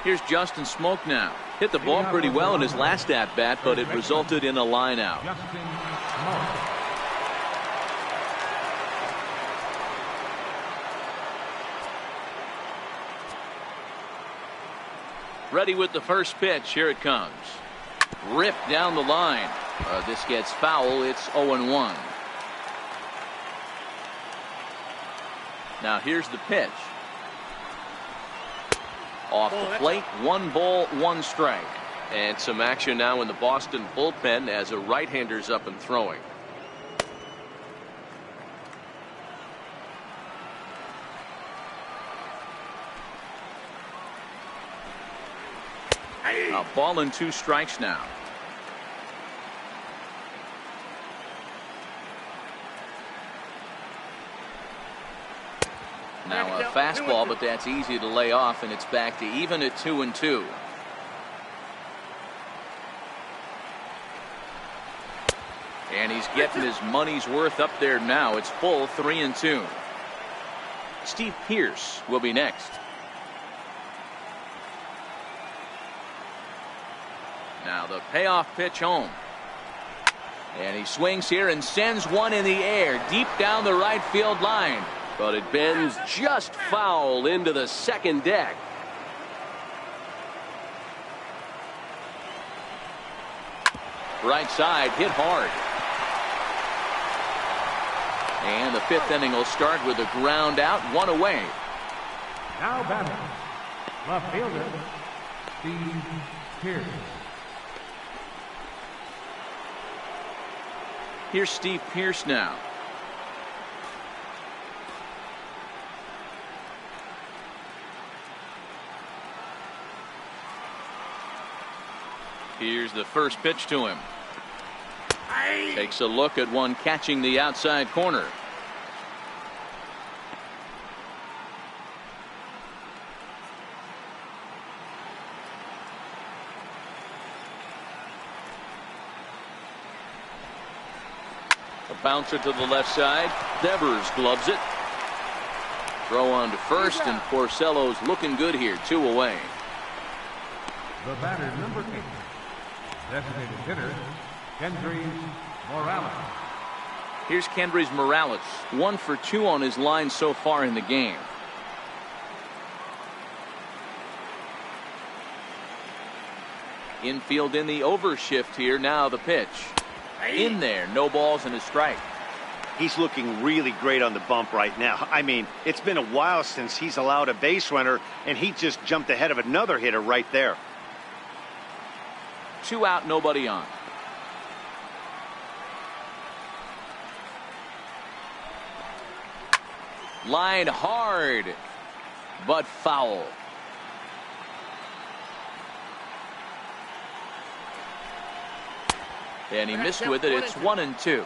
Here's Justin Smoke now. Hit the ball pretty well in his last at-bat, but it resulted in a line out. Ready with the first pitch. Here it comes. Ripped down the line. This gets foul. It's 0-1. Now here's the pitch. Off the plate, 1 ball, 1 strike. And some action now in the Boston bullpen as a right-hander's up and throwing. A ball and 2 strikes now. Now a fastball, but that's easy to lay off, and it's back to even at 2-2. And he's getting his money's worth up there now. It's full 3-2. Steve Pearce will be next. Now the payoff pitch home. And he swings here and sends one in the air deep down the right field line. But it bends just foul into the second deck. Right side hit hard. And the 5th inning will start with a ground out, 1 away. Now batting, left fielder, Steve Pearce. Here's Steve Pearce now. Here's the first pitch to him. Takes a look at one catching the outside corner. A bouncer to the left side. Devers gloves it. Throw on to first, and Porcello's looking good here. 2 away. The batter, number 8. Designated hitter, Kendrys Morales. Here's Kendrys Morales. 1 for 2 on his line so far in the game. Infield in the overshift here. Now the pitch. In there. No balls and a strike. He's looking really great on the bump right now. I mean, it's been a while since he's allowed a base runner, and he just jumped ahead of another hitter right there. 2 out, nobody on. Line hard, but foul. And he missed with it. It's 1-2.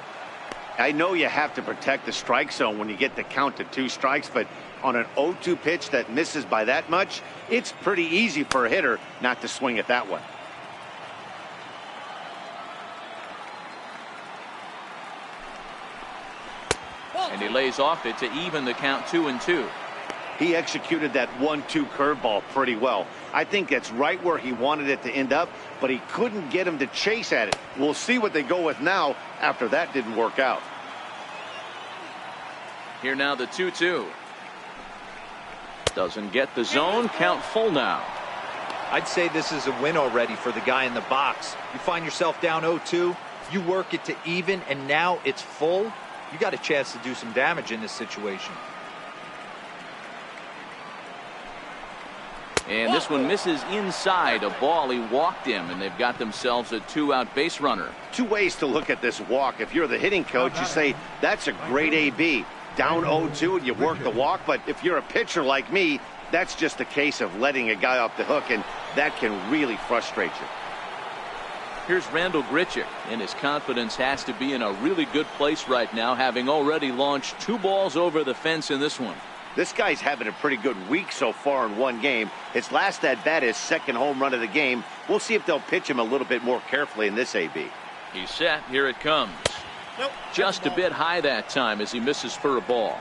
I know you have to protect the strike zone when you get the count to 2 strikes, but on an 0-2 pitch that misses by that much, it's pretty easy for a hitter not to swing at that one. And he lays off it to even the count 2-2. He executed that 1-2 curveball pretty well. I think that's right where he wanted it to end up, but he couldn't get him to chase at it. We'll see what they go with now after that didn't work out. Here now the 2-2. Doesn't get the zone. Count full now. I'd say this is a win already for the guy in the box. You find yourself down 0-2, you work it to even, and now it's full. You got a chance to do some damage in this situation. And this one misses inside. A ball. He walked him, and they've got themselves a 2-out base runner. 2 ways to look at this walk. If you're the hitting coach, you say that's a great AB. Down 0-2 and you work the walk. But if you're a pitcher like me, that's just a case of letting a guy off the hook, and that can really frustrate you. Here's Randal Grichuk, and his confidence has to be in a really good place right now, having already launched 2 balls over the fence in this one. This guy's having a pretty good week so far in one game. His last at bat is 2nd home run of the game. We'll see if they'll pitch him a little bit more carefully in this AB. He's set. Here it comes. Nope. Just a bit high that time as he misses for a ball.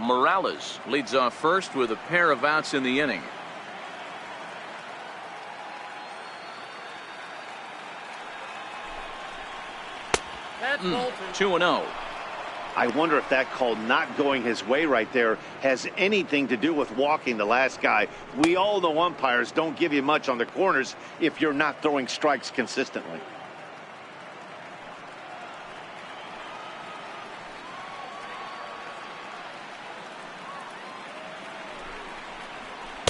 Morales leads off first with a pair of outs in the inning. That's Bolton. 2-0. I wonder if that call not going his way right there has anything to do with walking the last guy. We all know umpires don't give you much on the corners if you're not throwing strikes consistently.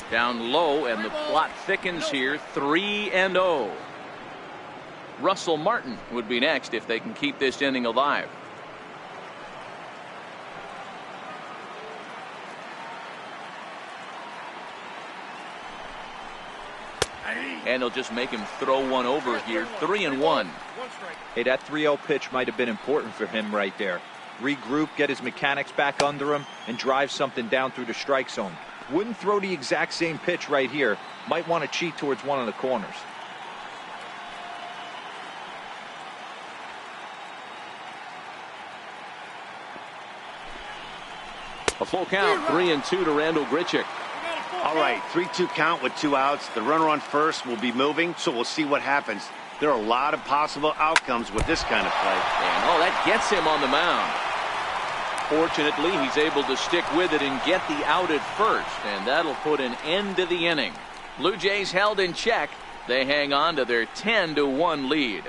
Down low, and the plot thickens here. 3-0. Russell Martin would be next if they can keep this inning alive. And they'll just make him throw one over here. 3-1. Hey, that 3-0 pitch might have been important for him right there. Regroup, get his mechanics back under him, and drive something down through the strike zone. Wouldn't throw the exact same pitch right here. Might want to cheat towards one of the corners. A full count. 3-2 to Randall Grichuk. All right, 3-2 count with 2 outs. The runner on first will be moving, so we'll see what happens. There are a lot of possible outcomes with this kind of play. And that gets him on the mound. Fortunately, he's able to stick with it and get the out at first, and that'll put an end to the inning. Blue Jays held in check. They hang on to their 10-1 lead.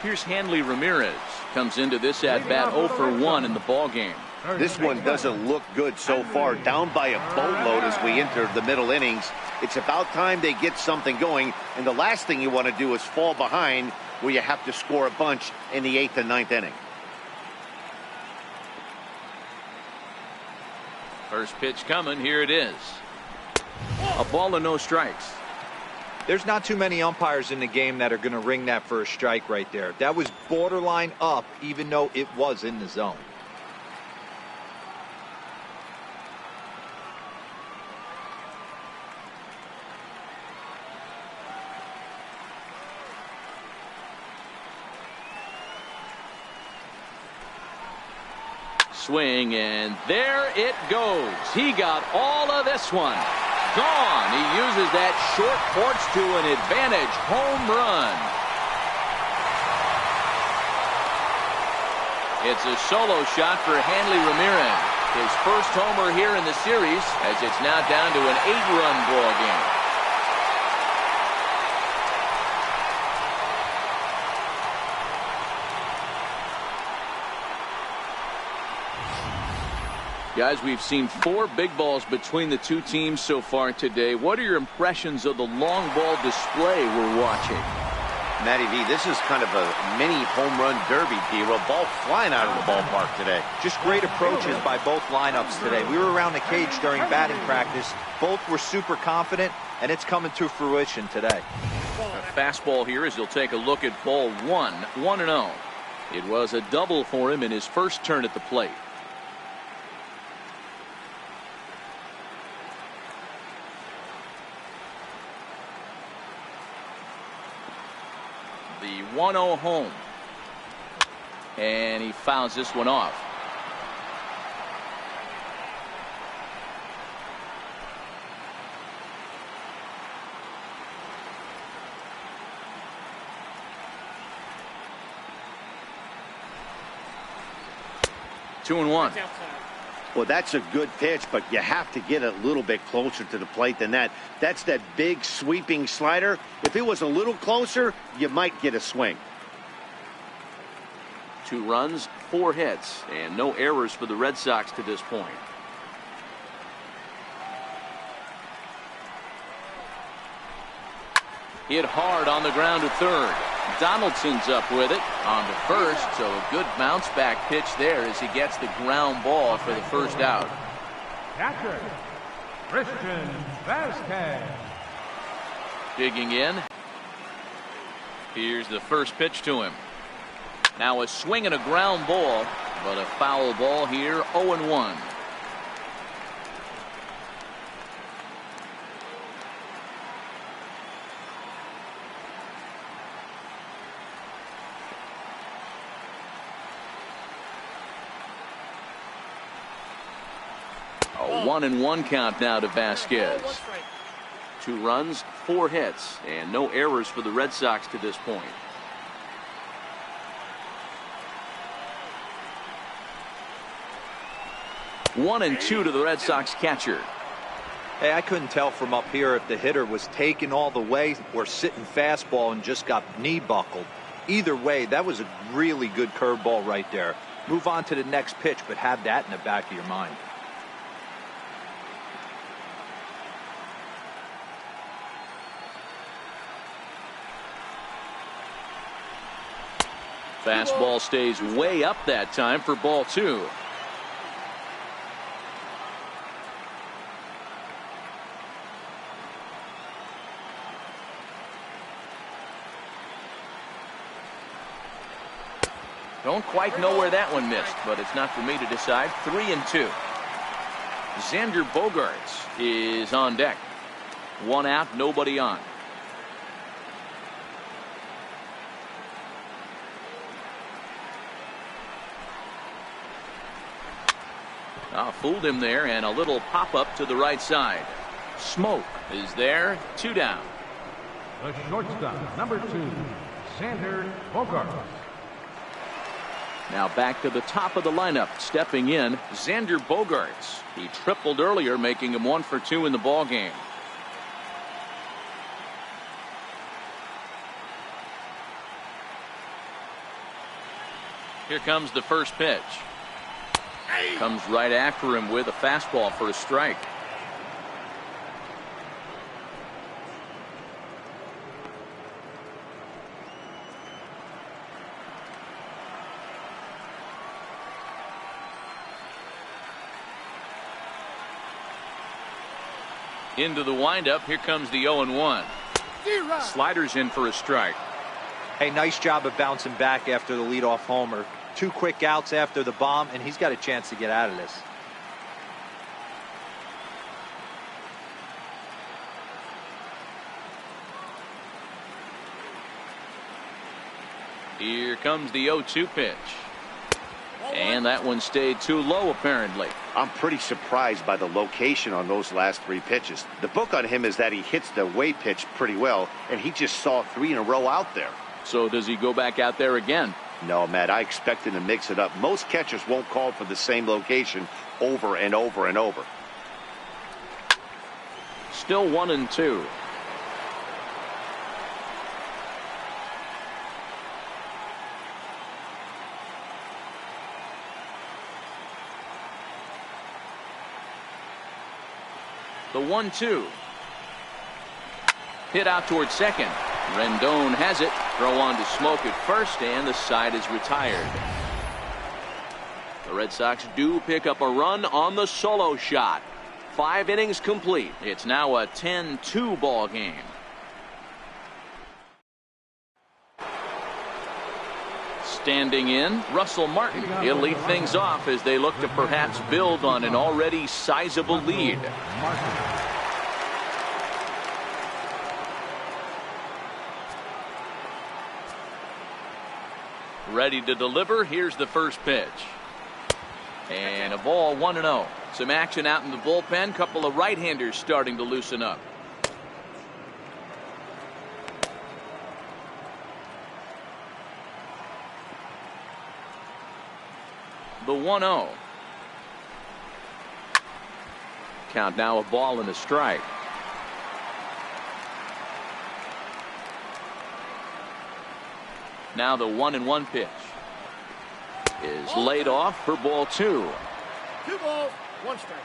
Here's Hanley Ramirez. Comes into this at-bat 0 for 1 in the ball game. This one doesn't look good so far. Down by a boatload as we enter the middle innings. It's about time they get something going, and the last thing you want to do is fall behind where you have to score a bunch in the 8th and 9th inning. First pitch coming. Here it is. A ball and no strikes. There's not too many umpires in the game that are going to ring that first strike right there. That was borderline up, even though it was in the zone. Swing, and there it goes. He got all of this one. Gone. He uses that short porch to an advantage home run. It's a solo shot for Hanley Ramirez. His first homer here in the series, as it's now down to an 8-run ball game. Guys, we've seen 4 big balls between the two teams so far today. What are your impressions of the long ball display we're watching? Matty V, this is kind of a mini home run derby, D-Roll. Ball flying out of the ballpark today. Just great approaches by both lineups today. We were around the cage during batting practice. Both were super confident, and it's coming to fruition today. A fastball here as he'll take a look at ball 1, 1-0. It was a double for him in his first turn at the plate. The 1-0 home, and he fouls this one off. Two and one. Well, that's a good pitch, but you have to get a little bit closer to the plate than that. That's that big sweeping slider. If it was a little closer, you might get a swing. 2 runs, 4 hits, and no errors for the Red Sox to this point. Hit hard on the ground to third. Donaldson's up with it on to first, so a good bounce back pitch there as he gets the ground ball for the first out. Catcher, Christian Vasquez. Digging in. Here's the first pitch to him. Now a swing and a ground ball, but a foul ball here, 0-1. A 1-1 count now to Vasquez. 2 runs, 4 hits, and no errors for the Red Sox to this point. One and two to the Red Sox catcher. Hey, I couldn't tell from up here if the hitter was taking all the way or sitting fastball and just got knee buckled. Either way, that was a really good curveball right there. Move on to the next pitch, but have that in the back of your mind. Fastball stays way up that time for ball 2. Don't quite know where that one missed, but it's not for me to decide. 3-2. Xander Bogaerts is on deck. 1 out, nobody on. Fooled him there, and a little pop-up to the right side. Smoke is there, 2 down. The shortstop, number 2, Xander Bogaerts. Now back to the top of the lineup. Stepping in, Xander Bogaerts. He tripled earlier, making him 1 for 2 in the ball game. Here comes the first pitch. Comes right after him with a fastball for a strike. Into the windup. Here comes the 0-1. Sliders in for a strike. Hey, nice job of bouncing back after the leadoff homer. 2 quick outs after the bomb, and he's got a chance to get out of this. Here comes the 0-2 pitch. And that one stayed too low, apparently. I'm pretty surprised by the location on those last 3 pitches. The book on him is that he hits the away pitch pretty well, and he just saw 3 in a row out there. So does he go back out there again? No, Matt, I expect him to mix it up. Most catchers won't call for the same location over and over and over. Still 1-2. The 1-2. Hit out towards second. Rendon has it. Throw on to Smoke at first, and the side is retired. The Red Sox do pick up a run on the solo shot. 5 innings complete. It's now a 10-2 ball game. Standing in, Russell Martin. He'll lead things off as they look to perhaps build on an already sizable lead. Ready to deliver. Here's the first pitch. And a ball, 1-0. Some action out in the bullpen. Couple of right-handers starting to loosen up. The 1-0. Count now, a ball and a strike. Now the 1-1 pitch is laid off for ball 2. 2 balls, 1 strike.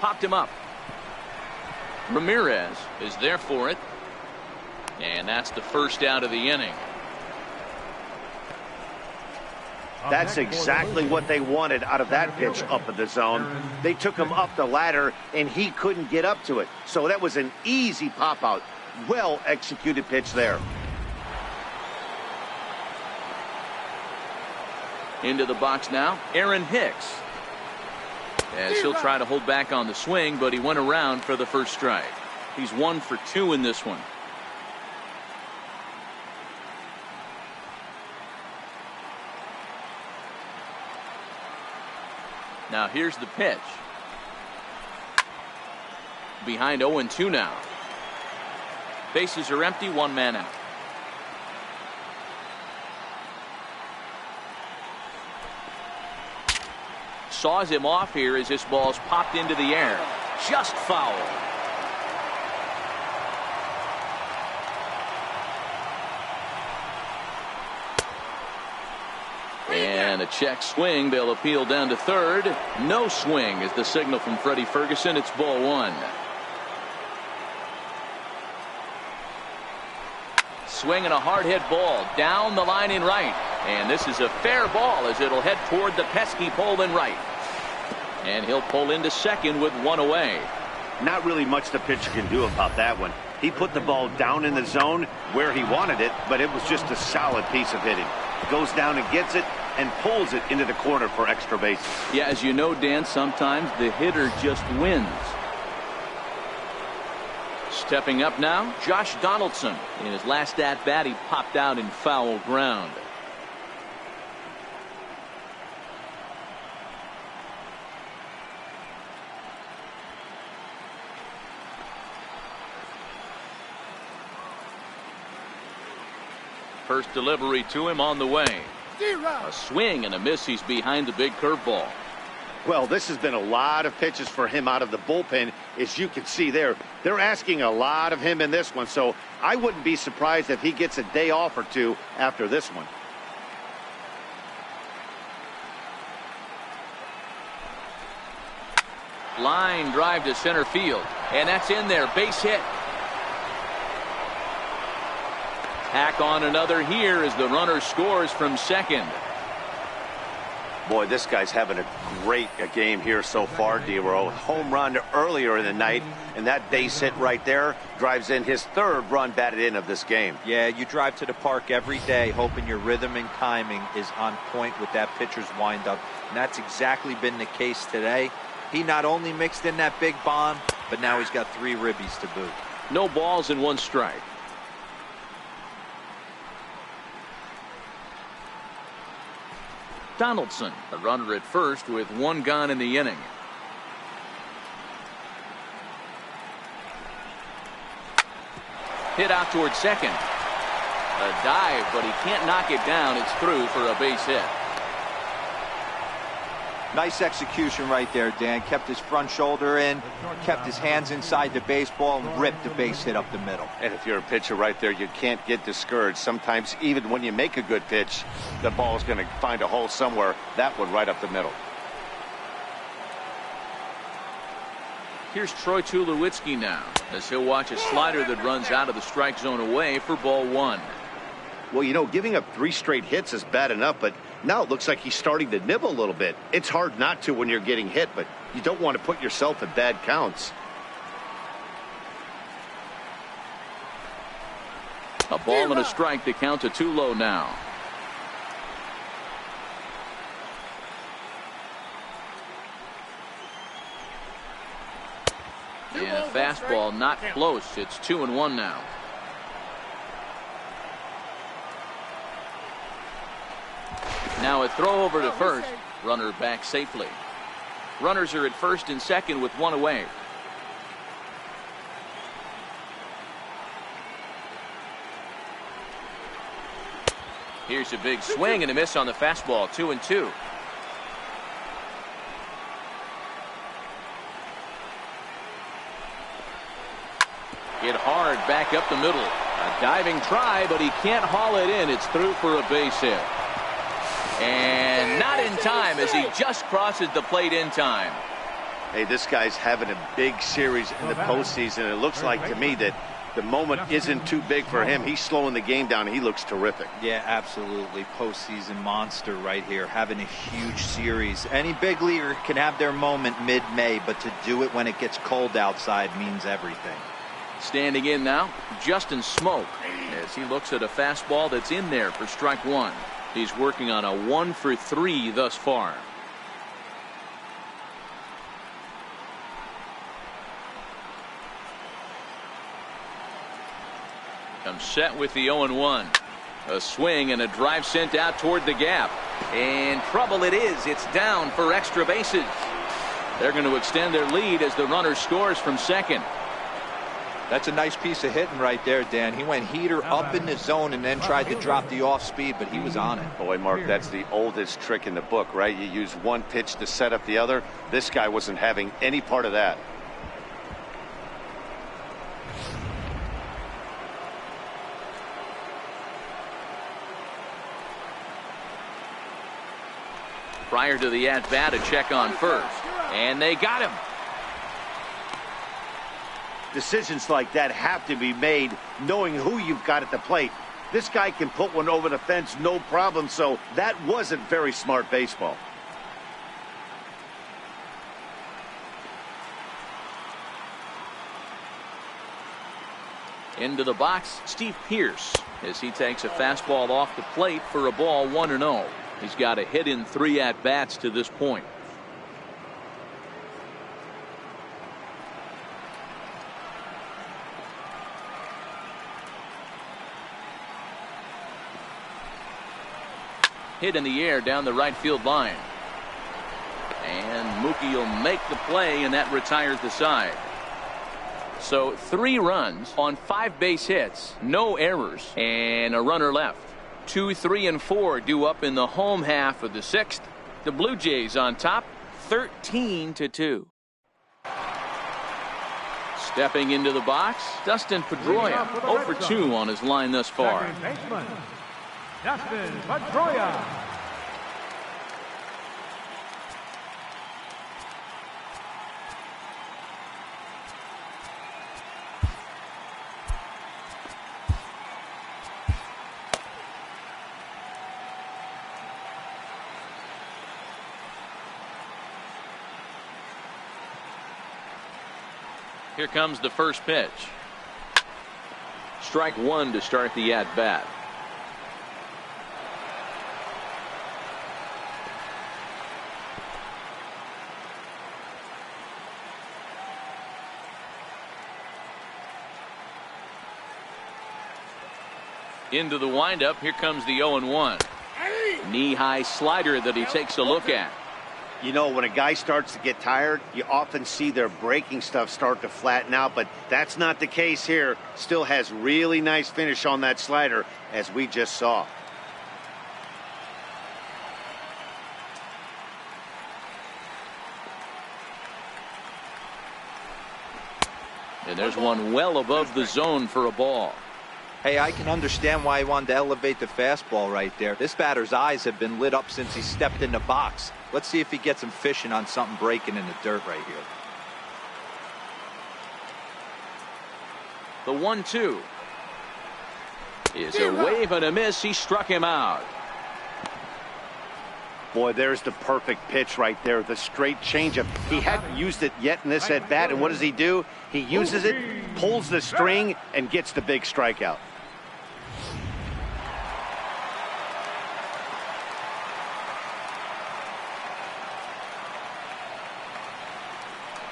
Popped him up. Ramirez is there for it. And that's the first out of the inning. That's exactly what they wanted out of that pitch up in the zone. They took him up the ladder, and he couldn't get up to it. So that was an easy pop-out. Well-executed pitch there. Into the box now, Aaron Hicks. As he'll try to hold back on the swing, but he went around for the first strike. He's 1 for 2 in this one. Now here's the pitch. Behind 0-2 now. Bases are empty, one man out. Saws him off here as this ball's popped into the air. Just foul. And a check swing. They'll appeal down to third. No swing is the signal from Freddie Ferguson. It's ball one. Swing and a hard hit ball down the line in right. And this is a fair ball as it'll head toward the pesky pole in right. And he'll pull into second with one away. Not really much the pitcher can do about that one. He put the ball down in the zone where he wanted it, but it was just a solid piece of hitting. Goes down and gets it and pulls it into the corner for extra bases. Yeah, as you know, Dan, sometimes the hitter just wins. Stepping up now, Josh Donaldson. In his last at-bat, he popped out in foul ground. First delivery to him on the way. A swing and a miss. He's behind the big curveball. Well, this has been a lot of pitches for him out of the bullpen. As you can see there, they're asking a lot of him in this one. So I wouldn't be surprised if he gets a day off or two after this one. Line drive to center field. And that's in there. Base hit. Tack on another here as the runner scores from second. Boy, this guy's having a great game here so far, D-Row. Home run earlier in the night, and that base hit right there drives in his third run batted in of this game. Yeah, you drive to the park every day hoping your rhythm and timing is on point with that pitcher's windup, and that's exactly been the case today. He not only mixed in that big bomb, but now he's got 3 ribbies to boot. No balls and 1 strike. Donaldson, a runner at first with 1 gone in the inning. Hit out towards second. A dive, but he can't knock it down. It's through for a base hit. Nice execution right there, Dan. Kept his front shoulder in, kept his hands inside the baseball, and ripped the base hit up the middle. And if you're a pitcher right there, you can't get discouraged. Sometimes even when you make a good pitch, the ball is going to find a hole somewhere. That one right up the middle. Here's Troy Tulowitzki now as he'll watch a slider that runs out of the strike zone away for ball 1. Well, you know, giving up 3 straight hits is bad enough, but now it looks like he's starting to nibble a little bit. It's hard not to when you're getting hit, but you don't want to put yourself in bad counts. A ball and a strike. The count to Tulo now. Yeah, fastball not close. It's 2-1 now. Now a throw over to first. Runner back safely. Runners are at first and second with 1 away. Here's a big swing and a miss on the fastball. 2-2. Hit hard back up the middle. A diving try, but he can't haul it in. It's through for a base hit. And not in time as he just crosses the plate in time. Hey, this guy's having a big series in the postseason. It looks like to me that the moment isn't too big for him. He's slowing the game down. He looks terrific. Yeah, absolutely. Postseason monster right here, having a huge series. Any big leaguer can have their moment mid-May, but to do it when it gets cold outside means everything. Standing in now, Justin Smoke, as he looks at a fastball that's in there for strike 1. He's working on a 1 for 3 thus far. Comes set with the 0-1. A swing and a drive sent out toward the gap. And trouble it is. It's down for extra bases. They're going to extend their lead as the runner scores from second. That's a nice piece of hitting right there, Dan. He went heater up in the zone and then tried to drop the off speed, but he was on it. Boy, Mark, that's the oldest trick in the book, right? You use one pitch to set up the other. This guy wasn't having any part of that. Prior to the at-bat, a check on first. And they got him. Decisions like that have to be made knowing who you've got at the plate. This guy can put one over the fence, no problem, so that wasn't very smart baseball. Into the box, Steve Pearce, as he takes a fastball off the plate for a ball 1-0. He's got a hit in 3 at-bats to this point. Hit in the air down the right field line. And Mookie will make the play, and that retires the side. So 3 runs on 5 base hits, no errors, and a runner left. 2, 3, and 4 due up in the home half of the 6th. The Blue Jays on top, 13-2. Stepping into the box, Dustin Pedroia, 0 for 2 on his line thus far. Second baseman, Dustin Pedroia. Here comes the first pitch. Strike 1 to start the at-bat. Into the windup. Here comes the 0-1. Knee-high slider that he takes a look at. You know, when a guy starts to get tired, you often see their breaking stuff start to flatten out, but that's not the case here. Still has really nice finish on that slider, as we just saw. And there's one well above the zone for a ball. Hey, I can understand why he wanted to elevate the fastball right there. This batter's eyes have been lit up since he stepped in the box. Let's see if he gets him fishing on something breaking in the dirt right here. The 1-2 is a wave and a miss. He struck him out. Boy, there's the perfect pitch right there, the straight changeup. He hadn't used it yet in this at bat, and what does he do? He uses it, pulls the string, and gets the big strikeout.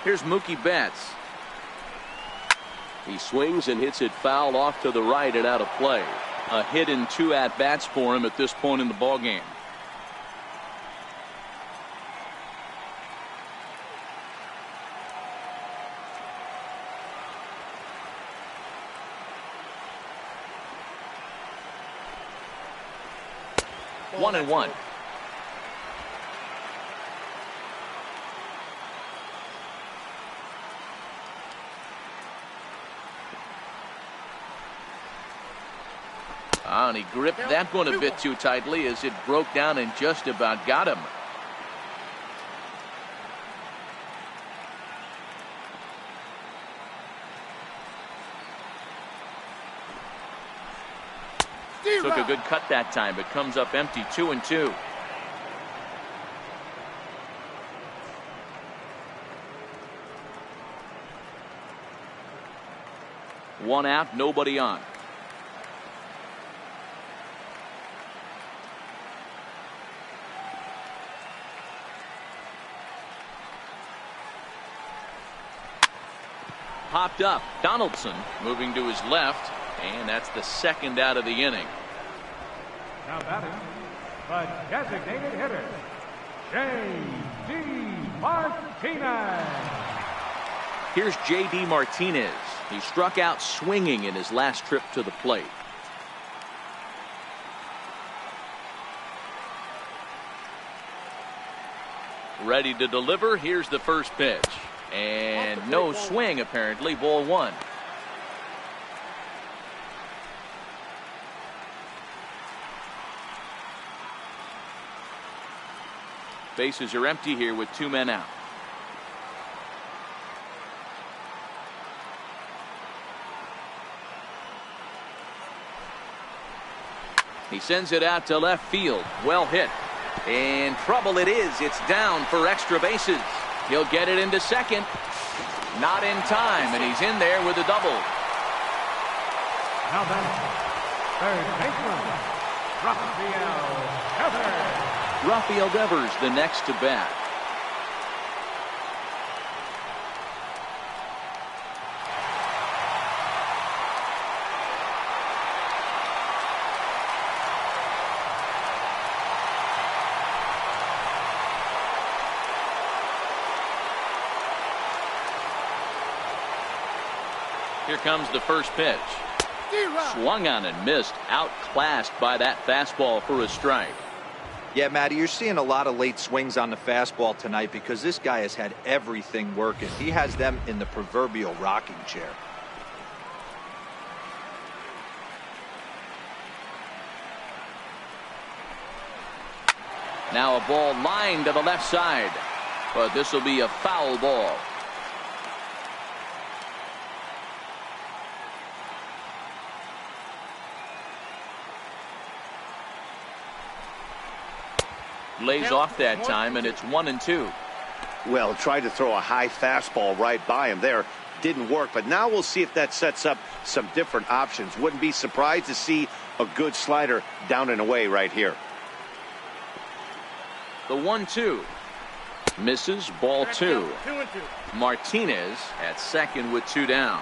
Here's Mookie Betts. He swings and hits it foul off to the right and out of play. A hit in 2 at-bats for him at this point in the ballgame. One and one. And he gripped that one a bit too tightly as it broke down and just about got him. Took a good cut that time, but comes up empty. 2-2. One out, nobody on. Popped up. Donaldson moving to his left, and that's the second out of the inning. Now batting, the designated hitter, J.D. Martinez. Here's J.D. Martinez. He struck out swinging in his last trip to the plate. Ready to deliver. Here's the first pitch. And no swing, apparently. Ball one. Bases are empty here with 2 men out. He sends it out to left field. Well hit. In trouble it is. It's down for extra bases. He'll get it into second. Not in time, and he's in there with a double. Now then, third baseman, Rafael Devers. Rafael Devers, the next to bat. Here comes the first pitch. Swung on and missed. Outclassed by that fastball for a strike. Yeah, Matty, you're seeing a lot of late swings on the fastball tonight because this guy has had everything working. He has them in the proverbial rocking chair. Now a ball lined to the left side, but this will be a foul ball. Lays off that time, and it's 1-2. Well, tried to throw a high fastball right by him there. Didn't work, but now we'll see if that sets up some different options. Wouldn't be surprised to see a good slider down and away right here. The 1-2. Misses. Ball 2. 2-2. Martinez at second with 2 down.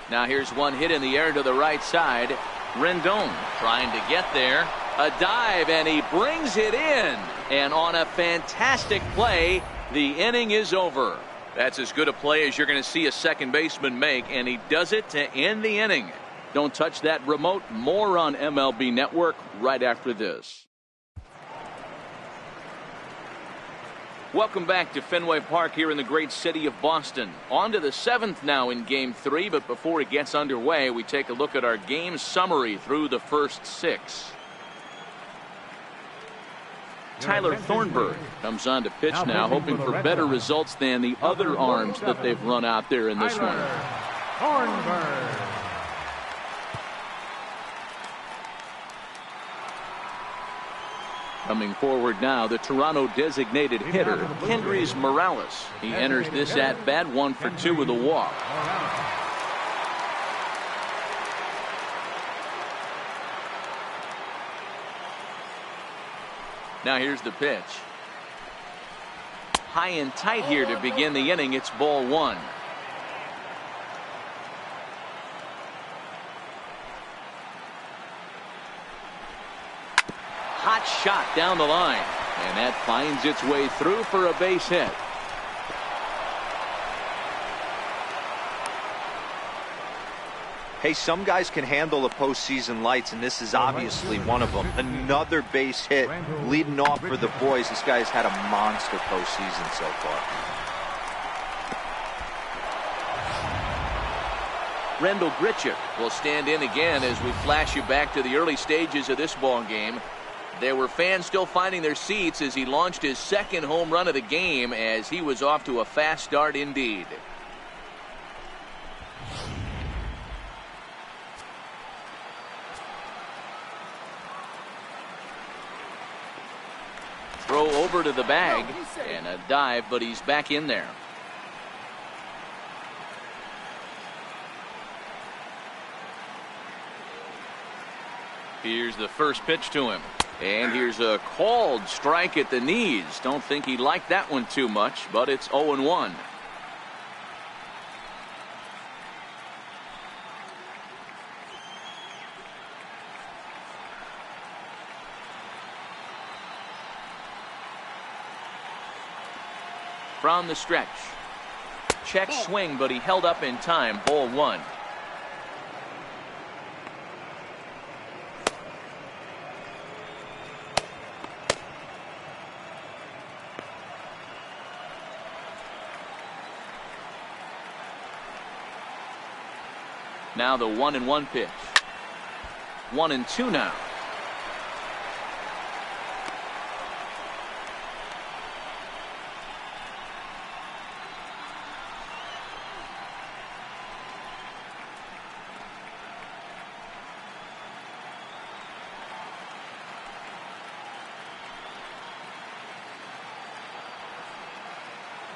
Now here's one hit in the air to the right side. Rendon trying to get there. A dive, and he brings it in. And on a fantastic play, the inning is over. That's as good a play as you're going to see a second baseman make, and he does it to end the inning. Don't touch that remote. More on MLB Network right after this. Welcome back to Fenway Park here in the great city of Boston. On to the 7th now in Game 3, but before it gets underway, we take a look at our game summary through the first 6. Tyler Thornburg comes on to pitch now, hoping for better results than the other arms that they've run out there in this one. Thornburg. Coming forward now, the Toronto designated hitter, Kendrys Morales. He enters this at-bat 1 for 2 with a walk. Now here's the pitch. High and tight here to begin the inning. It's ball 1. Hot shot down the line, and that finds its way through for a base hit. Hey, some guys can handle the postseason lights, and this is obviously one of them. Another base hit leading off for the boys. This guy's had a monster postseason so far. Randall Grichuk will stand in again as we flash you back to the early stages of this ball game. There were fans still finding their seats as he launched his second home run of the game, as he was off to a fast start indeed. Throw over to the bag and a dive, but he's back in there. Here's the first pitch to him. And here's a called strike at the knees. Don't think he liked that one too much, but it's 0-1. from the stretch. Check swing, but he held up in time. Ball 1. Now the 1-1 pitch. 1-2 now.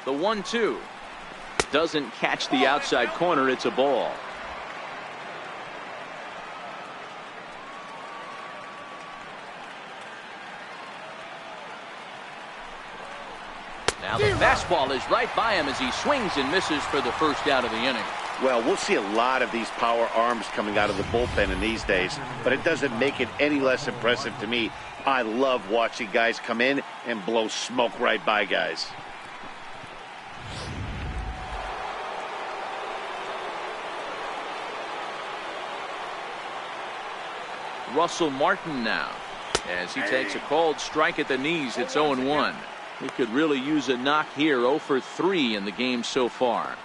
The 1-2 doesn't catch the outside corner. It's a ball. Now the fastball is right by him as he swings and misses for the first out of the inning. Well, we'll see a lot of these power arms coming out of the bullpen in these days, but it doesn't make it any less impressive to me. I love watching guys come in and blow smoke right by guys. Russell Martin now as he takes a called strike at the knees. It's 0-1. He could really use a knock here. 0 for 3 in the game so far.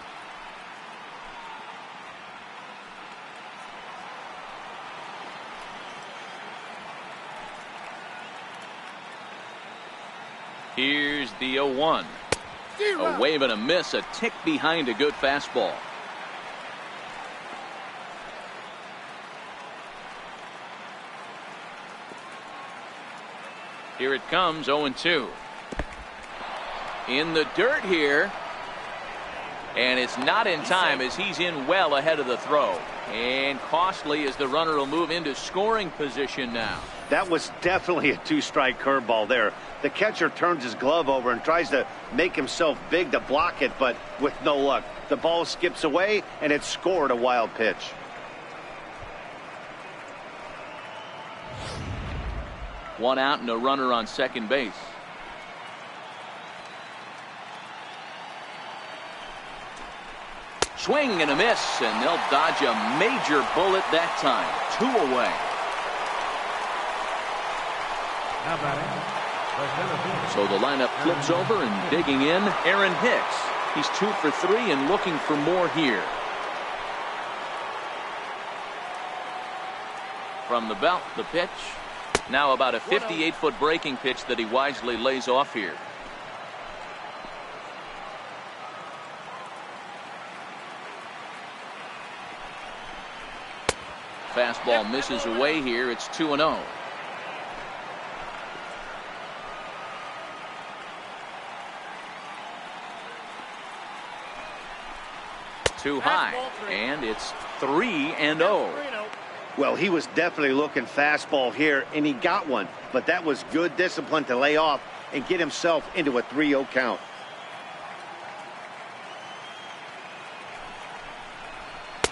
Here's the 0-1. A wave and a miss, a tick behind a good fastball. Here it comes, 0-2. In the dirt here. And it's not in time as he's in well ahead of the throw. And costly as the runner will move into scoring position now. That was definitely a two-strike curveball there. The catcher turns his glove over and tries to make himself big to block it, but with no luck. The ball skips away, and it scored a wild pitch. One out and a runner on second base. Swing and a miss, and they'll dodge a major bullet that time. 2 away. Now batting, So the lineup flips over and digging in, Aaron Hicks. He's 2 for 3 and looking for more here. From the belt, the pitch. Now about a 58-foot breaking pitch that he wisely lays off here. Fastball misses away here. It's 2-0. Too high, and it's 3-0. Well, he was definitely looking fastball here, and he got one. But that was good discipline to lay off and get himself into a 3-0 count.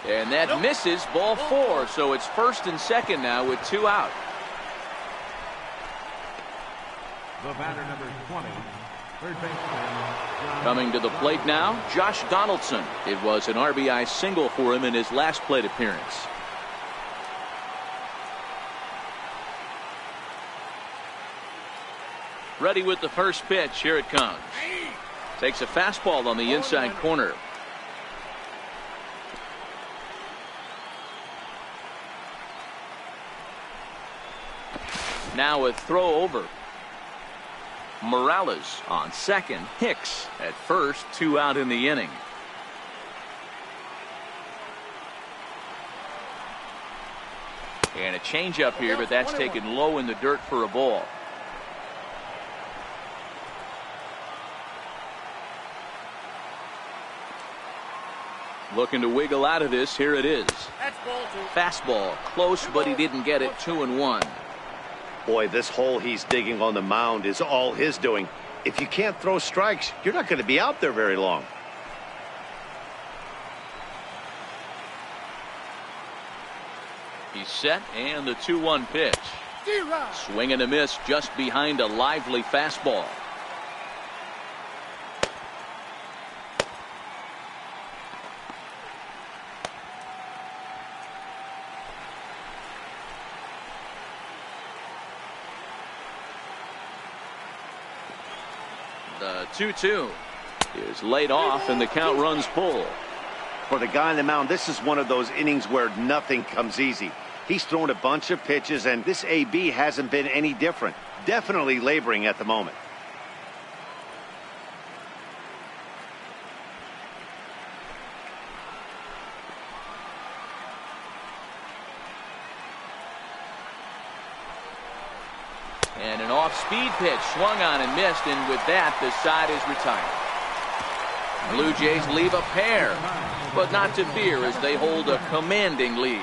And that misses, ball 4. So it's first and second now with 2 out. the batter number 20, third baseman. Coming to the plate now, Josh Donaldson. It was an RBI single for him in his last plate appearance. Ready with the first pitch. Here it comes. Takes a fastball on the inside corner. Now a throw over. Morales on second. Hicks at first. 2 out in the inning. And a changeup here, but that's taken low in the dirt for a ball. Looking to wiggle out of this. Here it is. Fastball close, but he didn't get it. 2-1. Boy, this hole he's digging on the mound is all his doing. If you can't throw strikes, you're not going to be out there very long. He's set, and the 2-1 pitch. Swing and a miss just behind a lively fastball. The 2-2 is laid off, and the count runs full. For the guy on the mound, this is one of those innings where nothing comes easy. He's thrown a bunch of pitches, and this AB hasn't been any different. Definitely laboring at the moment. And an off-speed pitch swung on and missed, and with that, the side is retired. Blue Jays leave a pair, but not to fear as they hold a commanding lead.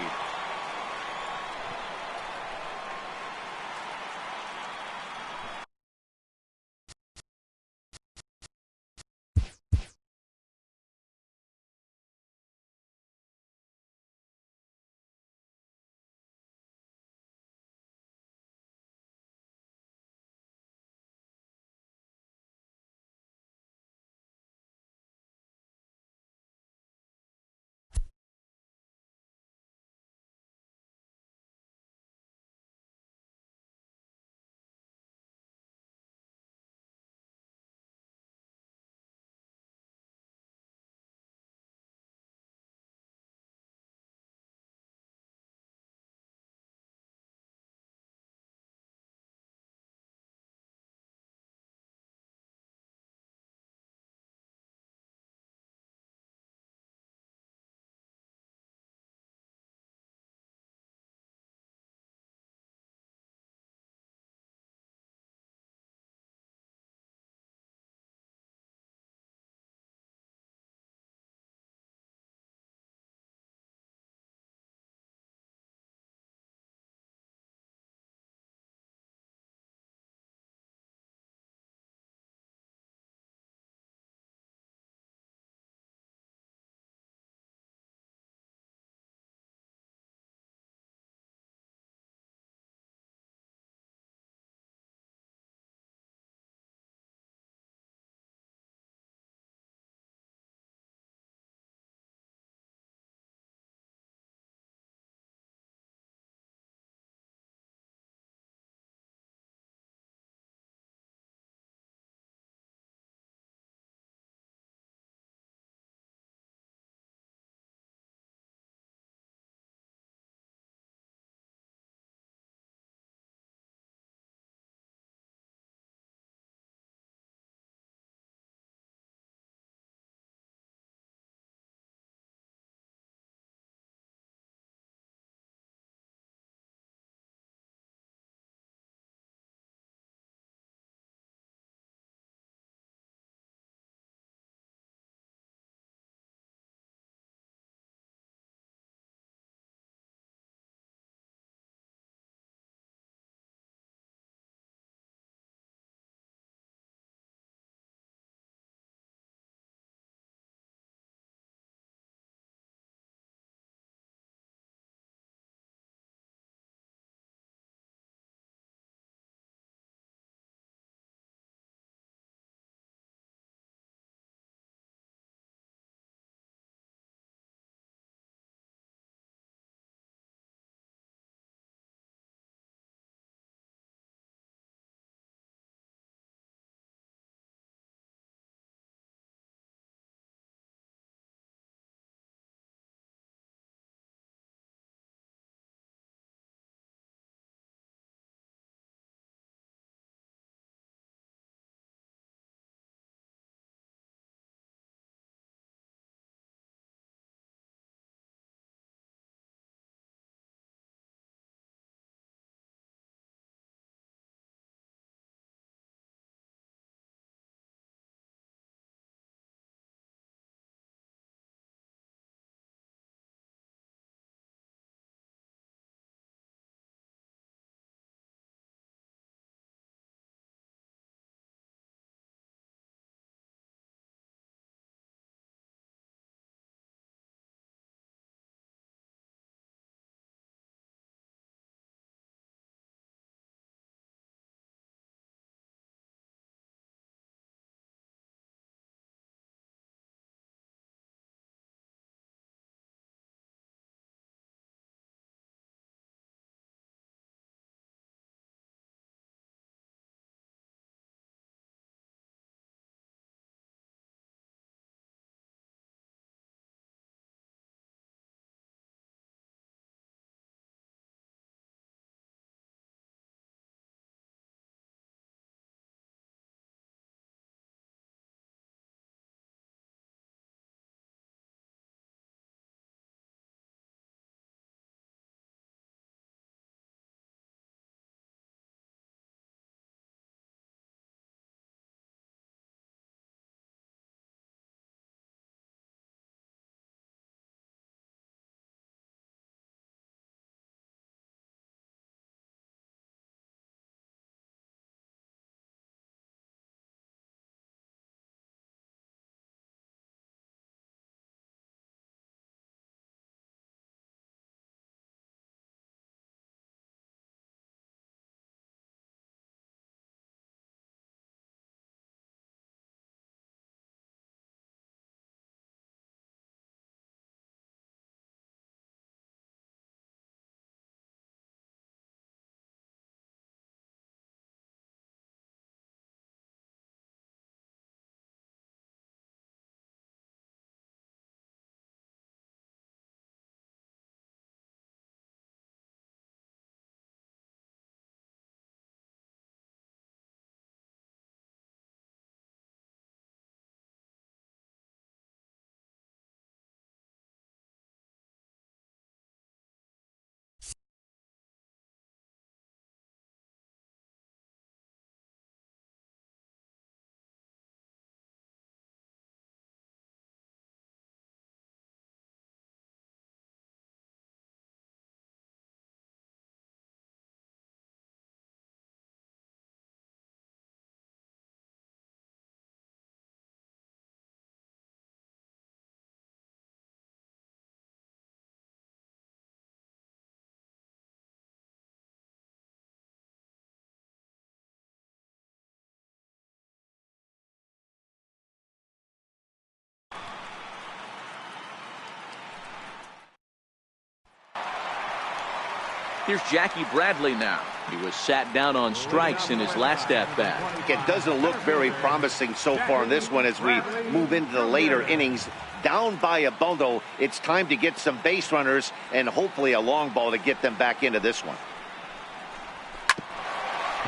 Here's Jackie Bradley now. He was sat down on strikes in his last at-bat. It doesn't look very promising so far in this one as we move into the later innings. Down by a bundle, it's time to get some base runners and hopefully a long ball to get them back into this one.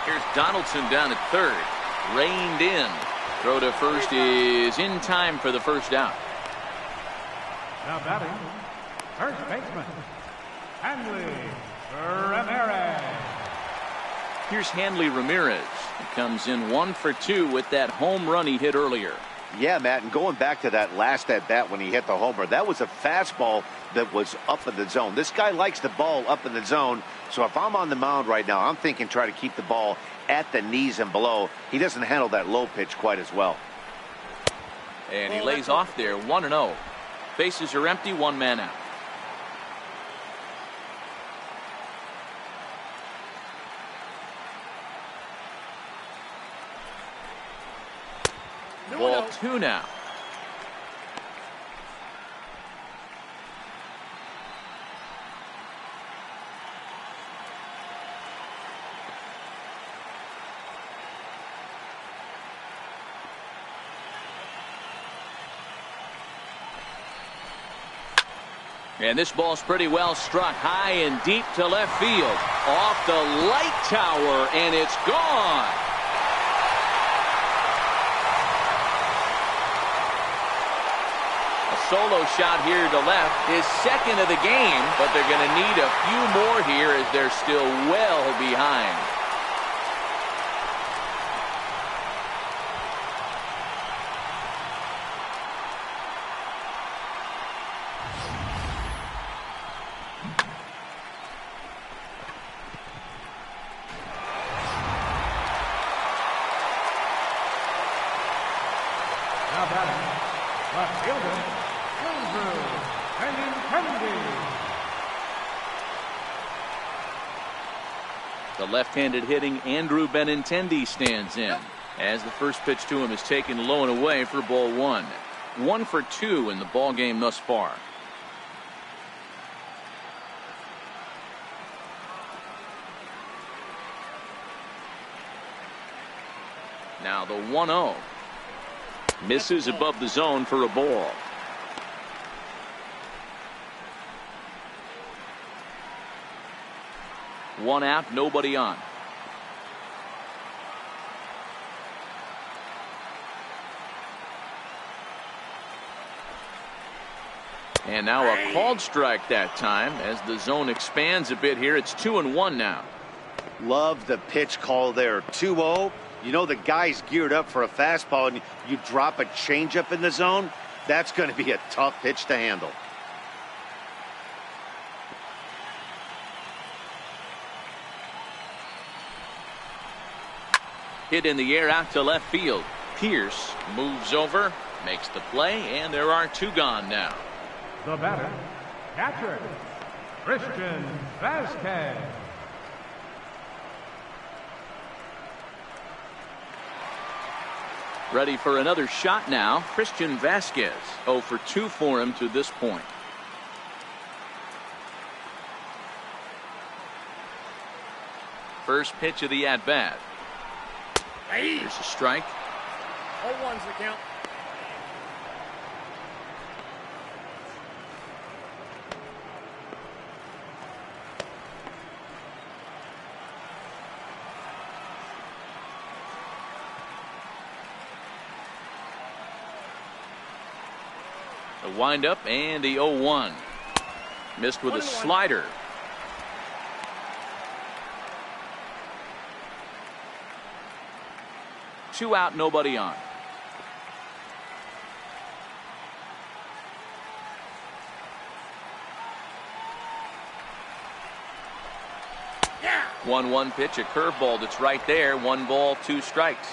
Here's Donaldson down at third. Reined in. Throw to first is in time for the first out. Now batting, first baseman, Hanley Ramirez. Here's Hanley Ramirez. He comes in 1 for 2 with that home run he hit earlier. Yeah, Matt, and going back to that last at-bat when he hit the homer, that was a fastball that was up in the zone. This guy likes the ball up in the zone, so if I'm on the mound right now, I'm thinking try to keep the ball at the knees and below. He doesn't handle that low pitch quite as well. And he lays off there, 1-0. Bases are empty, 1 man out. Ball 2 now. And this ball's pretty well struck high and deep to left field. Off the light tower, and it's gone. A solo shot here to left, his second of the game, but they're going to need a few more here as they're still well behind. Now batting, left fielder, Andrew Benintendi. The left-handed hitting Andrew Benintendi stands in as the first pitch to him is taken low and away for ball 1. 1 for 2 in the ball game thus far. Now the 1-0. Misses above the zone for a ball. One out, nobody on. And now a called strike that time as the zone expands a bit here. It's 2-1 now. Love the pitch call there. 2-0. You know the guy's geared up for a fastball and you drop a changeup in the zone. That's going to be a tough pitch to handle. Hit in the air out to left field. Pierce moves over, makes the play, and there are 2 gone now. The batter, catcher, Christian Vasquez. Ready for another shot now. Christian Vasquez 0 for 2 for him to this point. First pitch of the at-bat. Here's a strike. 0-1's the count. The windup and the 0-1. Missed with a slider. Two out, nobody on. Yeah. 1-1 pitch, a curveball that's right there. 1 ball, 2 strikes.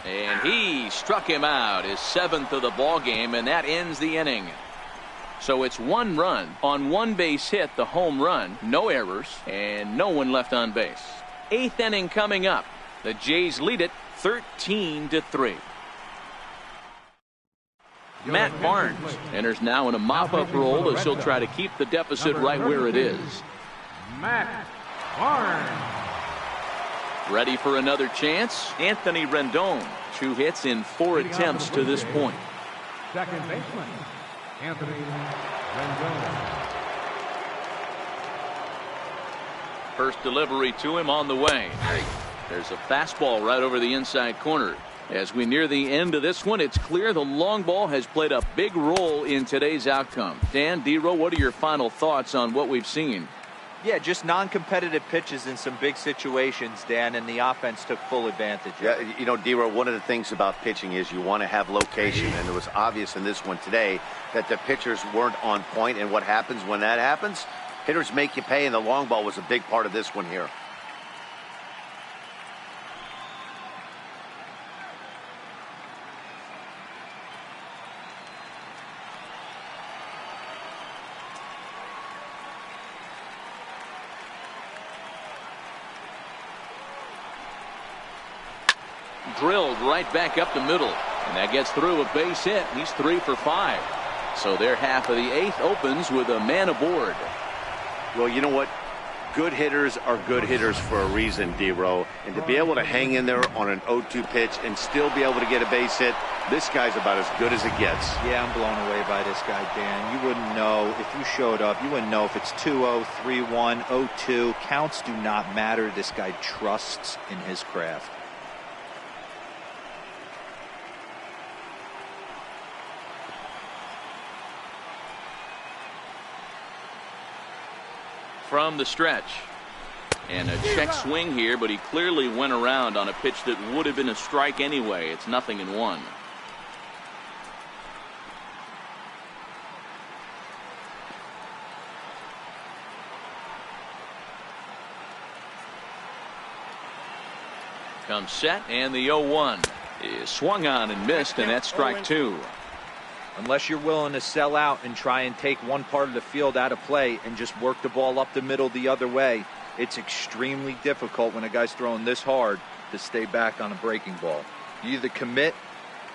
And he struck him out, his 7th of the ball game, and that ends the inning. So it's 1 run on 1 base hit, the home run, no errors, and no one left on base. 8th inning coming up. The Jays lead it 13-3. Matt Barnes enters now in a mop-up role as he'll try to keep the deficit right where it is. Matt Barnes. Ready for another chance? Anthony Rendon. 2 hits in 4 attempts to this point. Second baseman, Anthony Rendon. First delivery to him on the way. There's a fastball right over the inside corner. As we near the end of this one, it's clear the long ball has played a big role in today's outcome. Dan, D-Row, what are your final thoughts on what we've seen? Yeah, just non-competitive pitches in some big situations, Dan, and the offense took full advantage. Yeah, you know, D-Row, one of the things about pitching is you want to have location, and it was obvious in this one today that the pitchers weren't on point, and what happens when that happens? Hitters make you pay, and the long ball was a big part of this one here. Drilled right back up the middle, and that gets through a base hit. He's 3 for 5. So their half of the 8th opens with a man aboard. Well, you know what? Good hitters are good hitters for a reason, D-Row. And to be able to hang in there on an 0-2 pitch and still be able to get a base hit, this guy's about as good as it gets. Yeah, I'm blown away by this guy, Dan. You wouldn't know if you showed up. You wouldn't know if it's 2-0, 3-1, 0-2. Counts do not matter. This guy trusts in his craft. From the stretch. And a check swing here, but he clearly went around on a pitch that would have been a strike anyway. It's 0-1. Comes set, and the 0-1 is swung on and missed, and that's strike 2. Unless you're willing to sell out and try and take one part of the field out of play and just work the ball up the middle the other way, it's extremely difficult when a guy's throwing this hard to stay back on a breaking ball. You either commit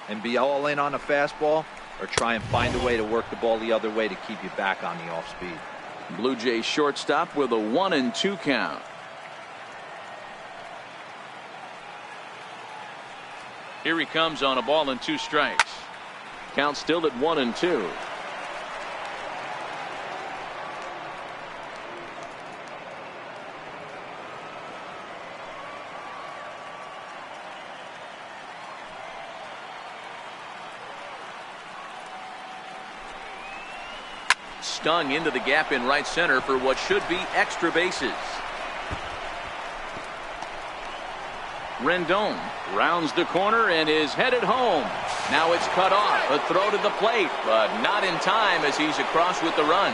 and be all in on a fastball or try and find a way to work the ball the other way to keep you back on the off speed. Blue Jays shortstop with a 1-2 count. Here he comes on a ball and 2 strikes. Count still at 1-2. Stung into the gap in right center for what should be extra bases. Rendon rounds the corner and is headed home. Now it's cut off. A throw to the plate, but not in time as he's across with the run.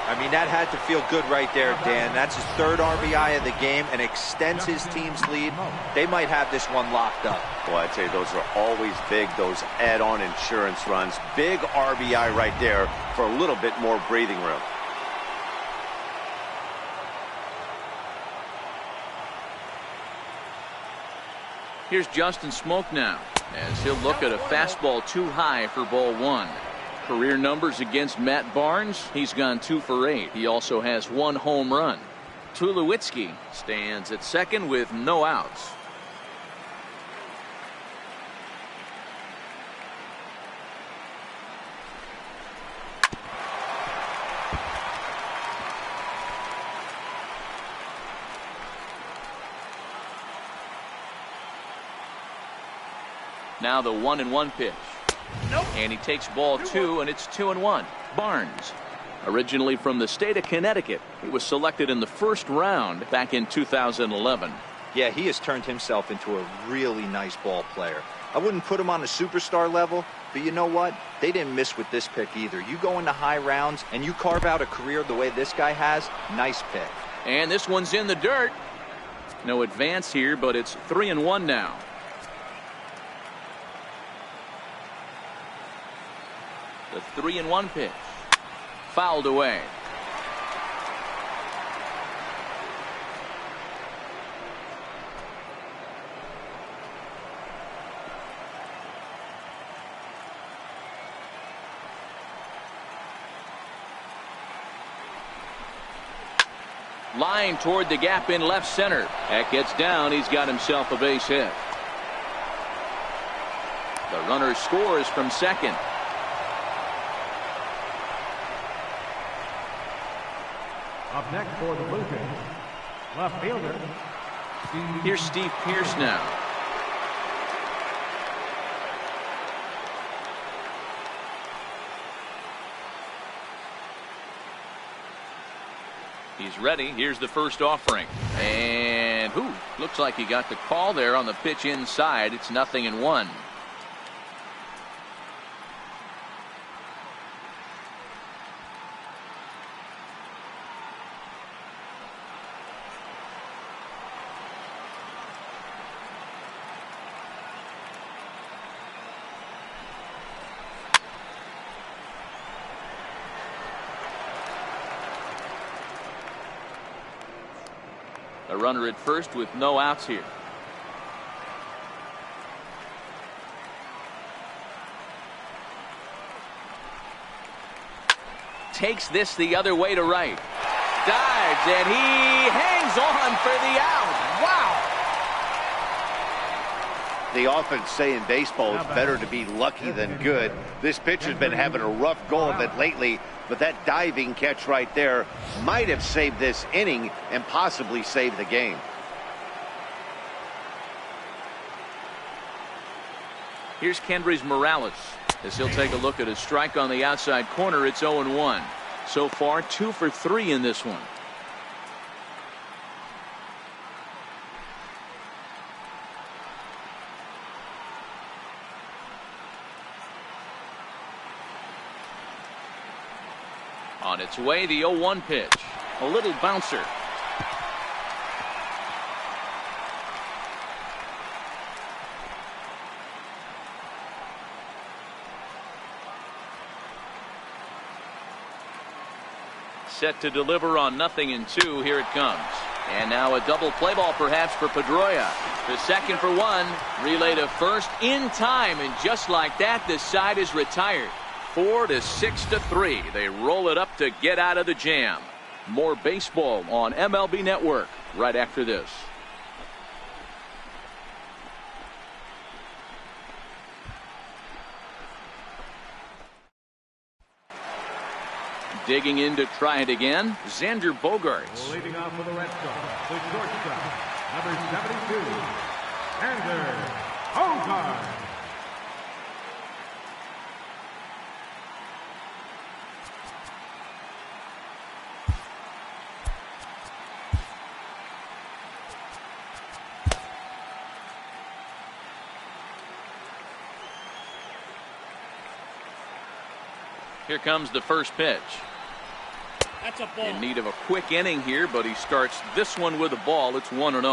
I mean, that had to feel good right there, Dan. That's his 3rd RBI of the game and extends his team's lead. They might have this one locked up. Well, I'd say those are always big, those add-on insurance runs. Big RBI right there for a little bit more breathing room. Here's Justin Smoke now, as he'll look at a fastball too high for ball 1. Career numbers against Matt Barnes, he's gone 2 for 8. He also has 1 home run. Tulowitzki stands at second with no outs. Now the 1-1 pitch. And he takes ball 2, and it's 2-1. Barnes, originally from the state of Connecticut, he was selected in the 1st round back in 2011. Yeah, he has turned himself into a really nice ball player. I wouldn't put him on a superstar level, but you know what? They didn't miss with this pick either. You go into high rounds and you carve out a career the way this guy has, nice pick. And this one's in the dirt. No advance here, but it's 3-1 now. The 3-1 pitch. Fouled away. Line toward the gap in left center. That gets down. He's got himself a base hit. The runner scores from second. Up next for the Blue Jays, left fielder. Here's Steve Pearce now. He's ready. Here's the first offering. And looks like he got the call there on the pitch inside. It's 0-1. A runner at first with no outs here. Takes this the other way to right. Dives and he hangs on for the out. Wow. They often say in baseball it's better to be lucky than good. This pitcher's been having a rough go of it lately, but that diving catch right there might have saved this inning and possibly saved the game. Here's Kendrys Morales as he'll take a look at a strike on the outside corner. It's 0-1. So far 2 for 3 in this one. On its way, the 0-1 pitch. A little bouncer. Set to deliver on 0-2. Here it comes. And now a double play ball perhaps for Pedroia. The second for one. Relay to first in time. And just like that, the side is retired. 4-6-3. They roll it up to get out of the jam. More baseball on MLB Network right after this. Digging in to try it again, Xander Bogaerts. Leading off for the Red Sox, the shortstop, number 72, Xander Bogaerts. Here comes the first pitch. That's a ball. In need of a quick inning here, but he starts this one with a ball. It's 1-0.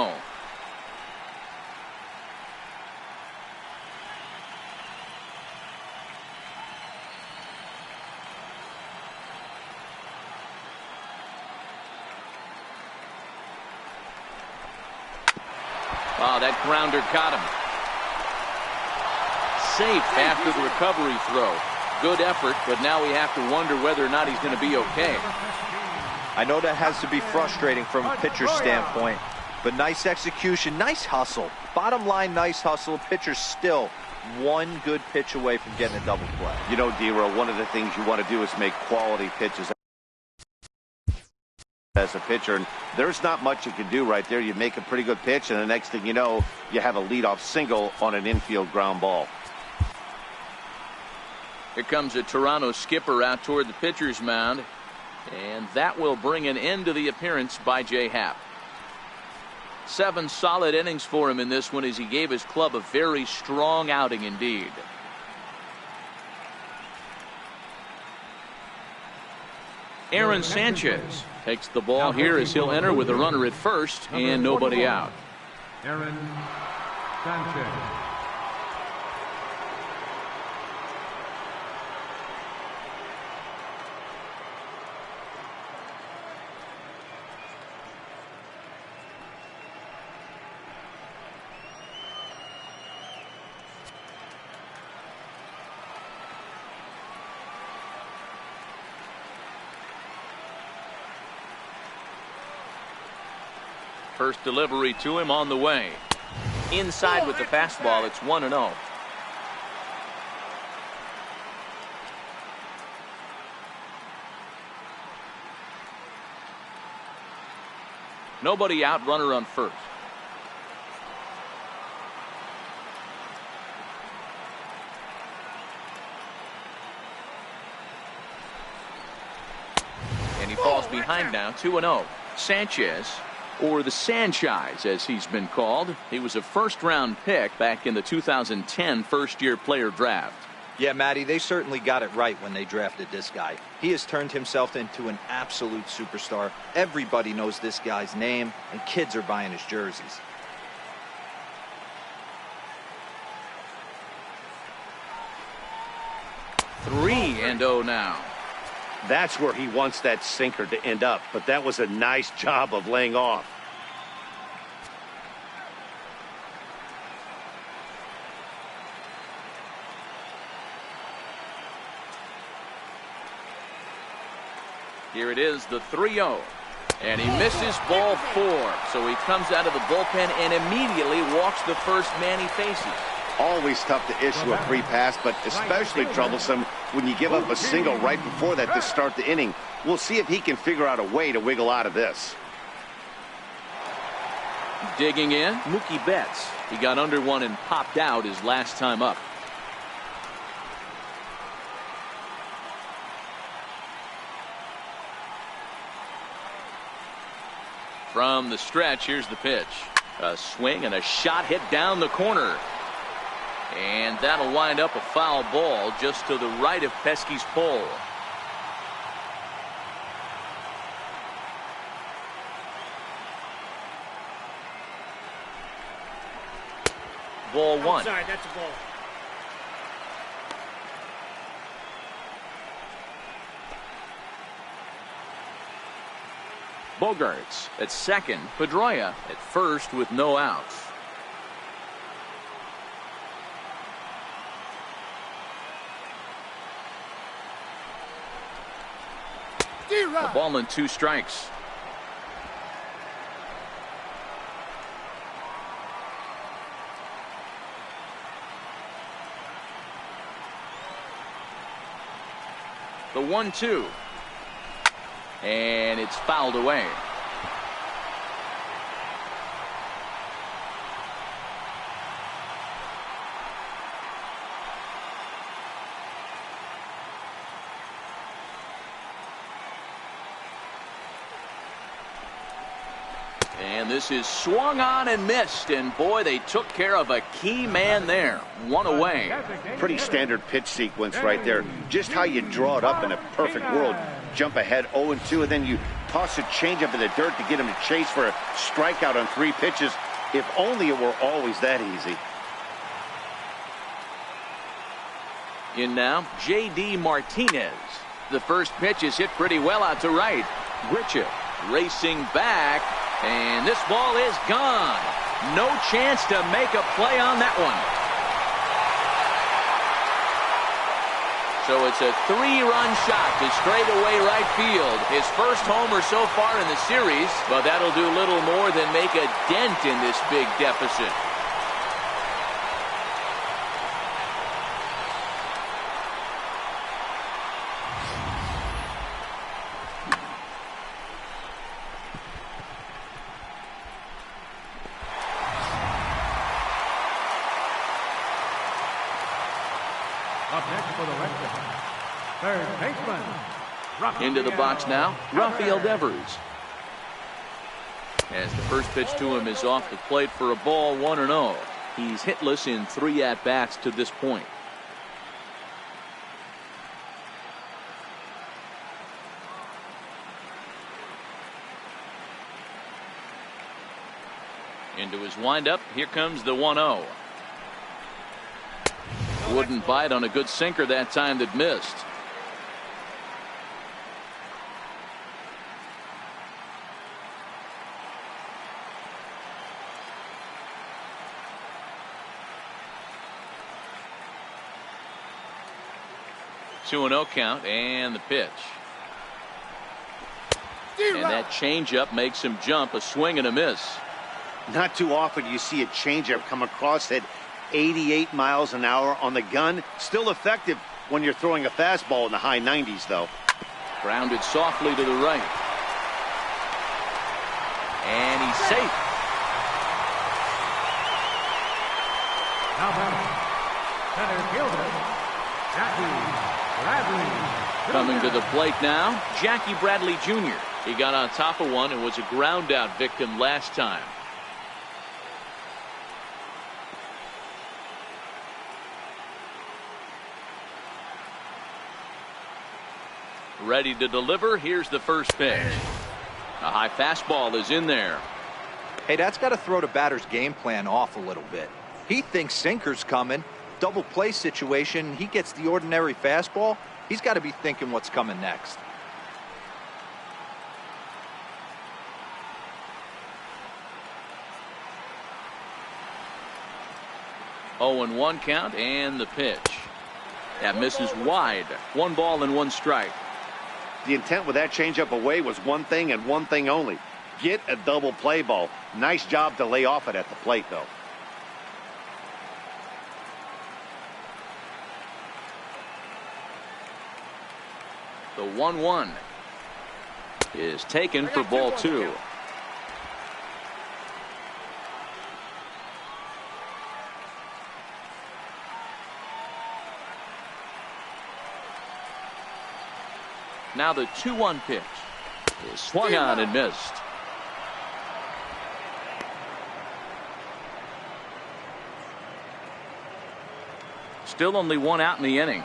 Wow, that grounder caught him. Safe after the recovery throw. Good effort, but now we have to wonder whether or not he's going to be okay. I know that has to be frustrating from a pitcher's standpoint, but nice execution, nice hustle. Bottom line, nice hustle. Pitcher's still one good pitch away from getting a double play. You know, D-Row, one of the things you want to do is make quality pitches as a pitcher, and there's not much you can do right there. You make a pretty good pitch, and the next thing you know, you have a leadoff single on an infield ground ball. Here comes a Toronto skipper out toward the pitcher's mound, and that will bring an end to the appearance by Jay Happ. 7 solid innings for him in this one as he gave his club a very strong outing indeed. Aaron Sanchez takes the ball here as he'll enter with a runner at first and nobody out. Aaron Sanchez. First delivery to him on the way. Inside with the fastball. It's 1-0. Nobody out, runner on first. And he falls behind now, 2-0. Sanchez, or the Sanchez as he's been called. He was a first-round pick back in the 2010 first-year player draft. Yeah, Matty, they certainly got it right when they drafted this guy. He has turned himself into an absolute superstar. Everybody knows this guy's name, and kids are buying his jerseys. Three and 0 now. That's where he wants that sinker to end up, but that was a nice job of laying off. Here it is, the 3-0. And he misses ball 4. So he comes out of the bullpen and immediately walks the first man he faces. Always tough to issue a free pass, but especially troublesome when you give up a single right before that to start the inning. We'll see if he can figure out a way to wiggle out of this. Digging in, Mookie Betts. He got under one and popped out his last time up. From the stretch, here's the pitch. A swing and a shot hit down the corner. And that'll wind up a foul ball just to the right of Pesky's pole. Ball 1. Outside, that's a ball. Bogarts at second. Pedroia at first with no outs. A ball and 2 strikes. The 1-2. And it's fouled away. And this is swung on and missed, and boy, they took care of a key man there. 1 away. Pretty standard pitch sequence right there. Just how you draw it up in a perfect world. Jump ahead 0-2, and then you toss a changeup in the dirt to get him to chase for a strikeout on 3 pitches. If only it were always that easy. In now, J.D. Martinez. The first pitch is hit pretty well out to right. Grichuk racing back, and this ball is gone. No chance to make a play on that one. So it's a 3-run shot to straightaway right field. His first homer so far in the series, but that'll do little more than make a dent in this big deficit. Up next for the Red Sox, third baseman. Into the box now, Rafael Devers. As the first pitch to him is off the plate for a ball, 1-0. He's hitless in 3 at-bats to this point. Into his windup, here comes the 1-0. Wouldn't bite on a good sinker that time that missed. Two and 0 count, and the pitch. And that changeup makes him jump, a swing and a miss. Not too often you see a changeup come across at 88 miles an hour on the gun. Still effective when you're throwing a fastball in the high 90s, though. Grounded softly to the right. And he's safe. Now batting, center fielder, Jackie Bradley. Coming to the plate now, Jackie Bradley Jr. He got on top of one and was a ground out victim last time. Ready to deliver. Here's the first pitch. A high fastball is in there. Hey, that's got to throw the batter's game plan off a little bit. He thinks sinker's coming. Double play situation. He gets the ordinary fastball. He's got to be thinking what's coming next. Oh, and 1 count and the pitch. That misses wide. 1 ball and 1 strike. The intent with that changeup away was one thing and one thing only. Get a double play ball. Nice job to lay off it at the plate, though. The 1-1 is taken for ball 2. Now the 2-1 pitch is swung on and missed. Still only 1 out in the inning.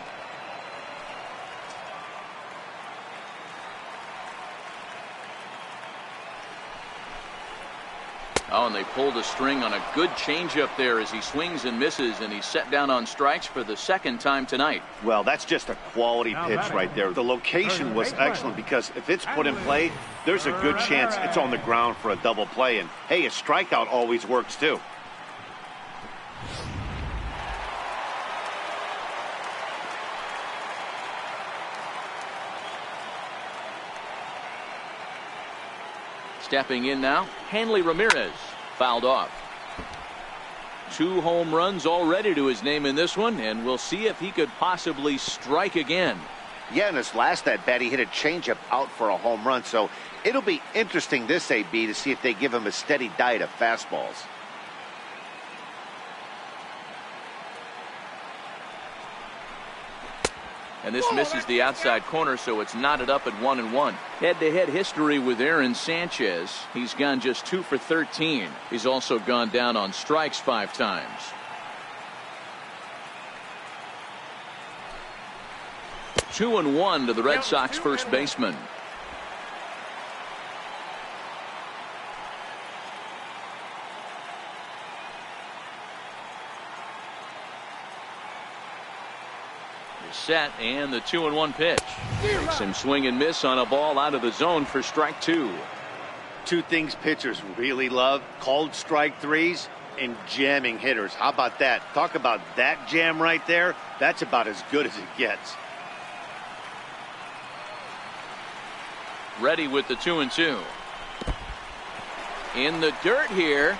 Oh, and they pulled a string on a good changeup there as he swings and misses, and he's set down on strikes for the 2nd time tonight. Well, that's just a quality pitch right there. The location was excellent because if it's put in play, there's a good chance it's on the ground for a double play. And, hey, a strikeout always works, too. Stepping in now, Hanley Ramirez, fouled off. 2 home runs already to his name in this one, and we'll see if he could possibly strike again. Yeah, in his last at bat, he hit a changeup out for a home run, so it'll be interesting this AB to see if they give him a steady diet of fastballs. And this misses the outside corner, so it's knotted up at 1-1. Head-to-head history with Aaron Sanchez. He's gone just 2 for 13. He's also gone down on strikes 5 times. Two and 1 to the Red Sox first baseman. Set, and the 2-1 pitch makes him swing and miss on a ball out of the zone for strike 2. 2 things pitchers really love: called strike 3s and jamming hitters. How about that? Talk about that jam right there. That's about as good as it gets. Ready with the 2-2. In the dirt here.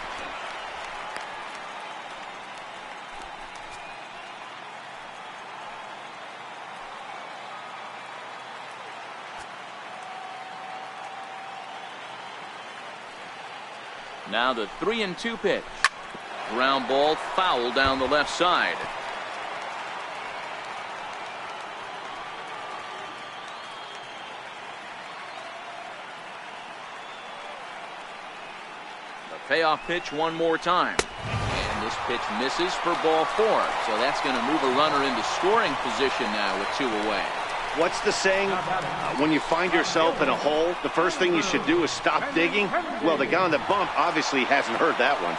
Now the 3-2 pitch. Ground ball foul down the left side. The payoff pitch one more time. And this pitch misses for ball 4. So that's going to move a runner into scoring position now with 2 away. What's the saying? When you find yourself in a hole, the first thing you should do is stop digging. Well, the guy on the bump obviously hasn't heard that one.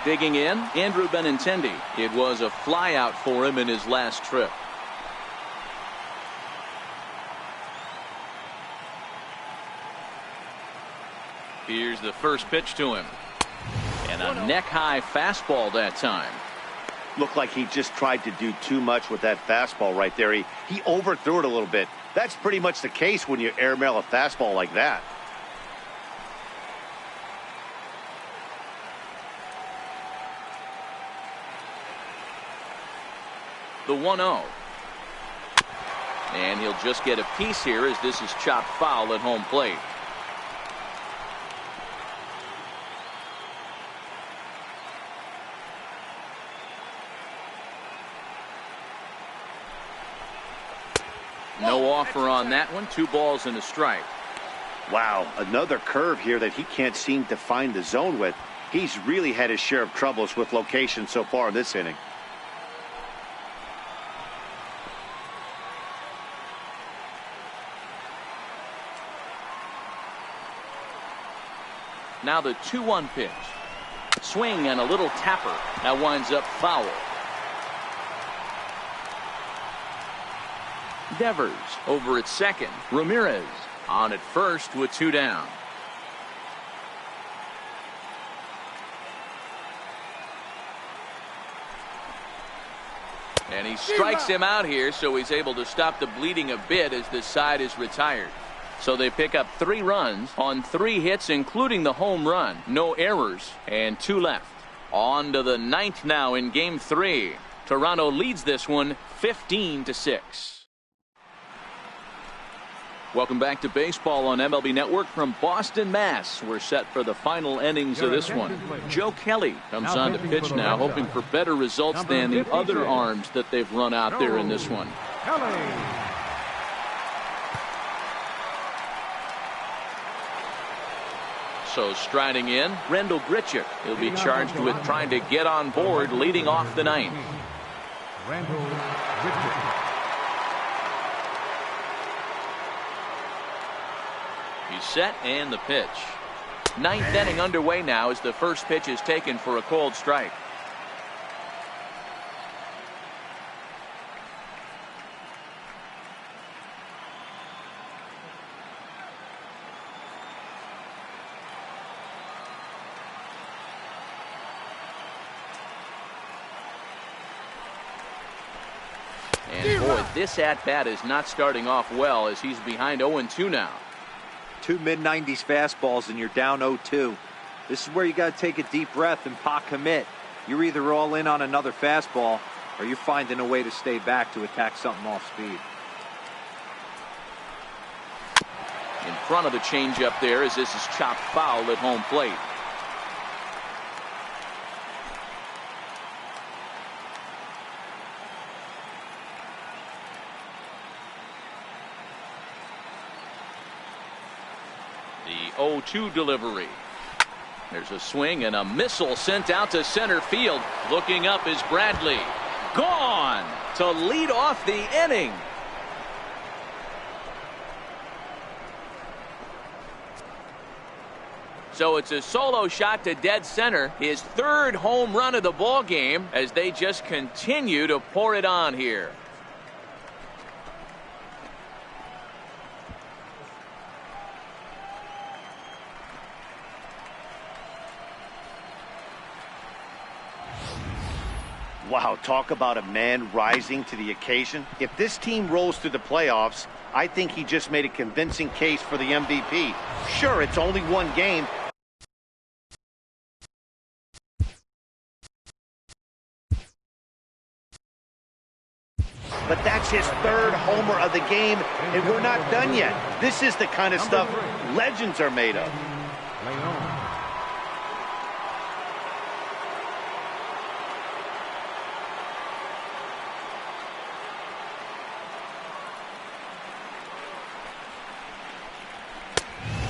Digging in, Andrew Benintendi. It was a flyout for him in his last trip. Here's the first pitch to him. And a neck-high fastball that time. Looked like he just tried to do too much with that fastball right there. He overthrew it a little bit. That's pretty much the case when you airmail a fastball like that. The 1-0. And he'll just get a piece here as this is chopped foul at home plate. No offer on that one. 2 balls and a strike. Wow, another curve here that he can't seem to find the zone with. He's really had his share of troubles with location so far in this inning. Now the 2-1 pitch. Swing and a little tapper. That winds up foul. Devers over at second. Ramirez on at first with 2 down. And he strikes him out here, so he's able to stop the bleeding a bit as this side is retired. So they pick up 3 runs on 3 hits, including the home run. No errors and 2 left. On to the 9th now in game 3. Toronto leads this one 15-6. Welcome back to baseball on MLB Network from Boston, Mass. We're set for the final innings of this one. Joe Kelly comes on to pitch now, hoping for better results than the other arms that they've run out there in this one. So striding in, Rendell Grichuk. He'll be charged with trying to get on board leading off the 9th. Rendell Grichuk. He's set and the pitch. 9th inning underway now as the first pitch is taken for a cold strike. And boy, this at-bat is not starting off well as he's behind 0-2 now. 2 mid-90s fastballs and you're down 0-2. This is where you got to take a deep breath and pot commit. You're either all in on another fastball or you're finding a way to stay back to attack something off speed. In front of the changeup there as this is chopped foul at home plate. The 0-2 delivery. There's a swing and a missile sent out to center field. Looking up is Bradley. Gone to lead off the inning. So it's a solo shot to dead center. His 3rd home run of the ball game as they just continue to pour it on here. Wow, talk about a man rising to the occasion. If this team rolls through the playoffs, I think he just made a convincing case for the MVP. Sure, it's only one game. But that's his 3rd homer of the game, and we're not done yet. This is the kind of stuff legends are made of.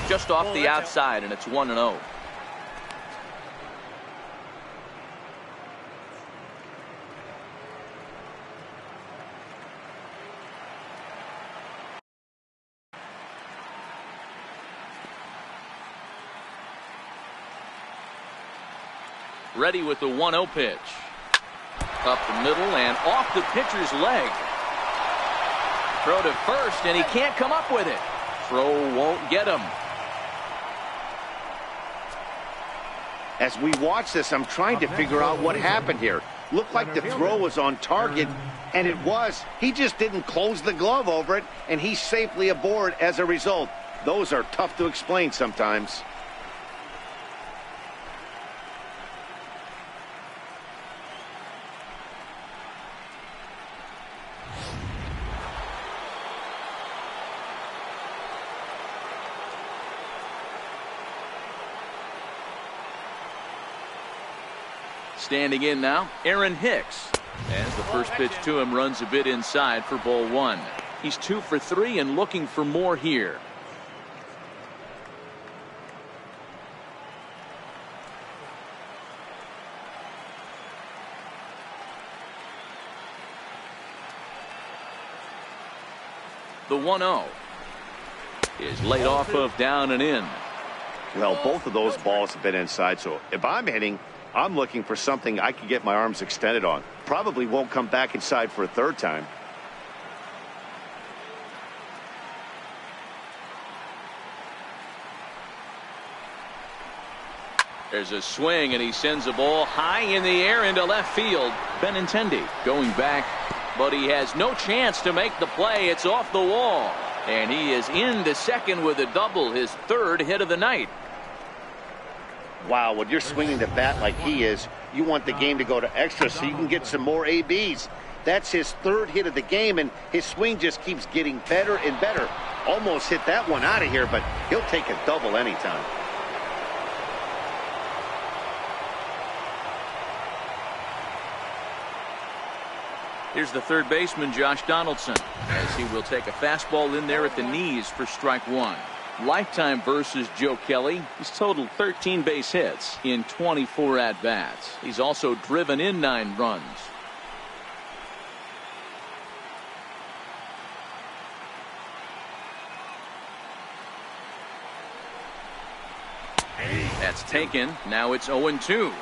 Just off the outside, and it's 1-0. Ready with the 1-0 pitch. Up the middle and off the pitcher's leg. Throw to first, and he can't come up with it. Throw won't get him. As we watch this, I'm trying to figure out what happened here. Looked like the throw was on target, and it was. He just didn't close the glove over it, and he's safely aboard as a result. Those are tough to explain sometimes. Standing in now, Aaron Hicks. As the first pitch to him runs a bit inside for ball 1. He's 2 for 3 and looking for more here. The 1-0 is laid off of down and in. Well, both of those balls have been inside, so if I'm hitting, I'm looking for something I can get my arms extended on. Probably won't come back inside for a third time. There's a swing, and he sends a ball high in the air into left field. Benintendi going back, but he has no chance to make the play. It's off the wall, and he is into second with a double, his 3rd hit of the night. Wow, when you're swinging the bat like he is, you want the game to go to extra so you can get some more ABs. That's his 3rd hit of the game, and his swing just keeps getting better and better. Almost hit that one out of here, but he'll take a double anytime. Here's the third baseman, Josh Donaldson, as he will take a fastball in there at the knees for strike 1. Lifetime versus Joe Kelly. He's totaled 13 base hits in 24 at-bats. He's also driven in 9 runs. That's taken. Now it's 0-2.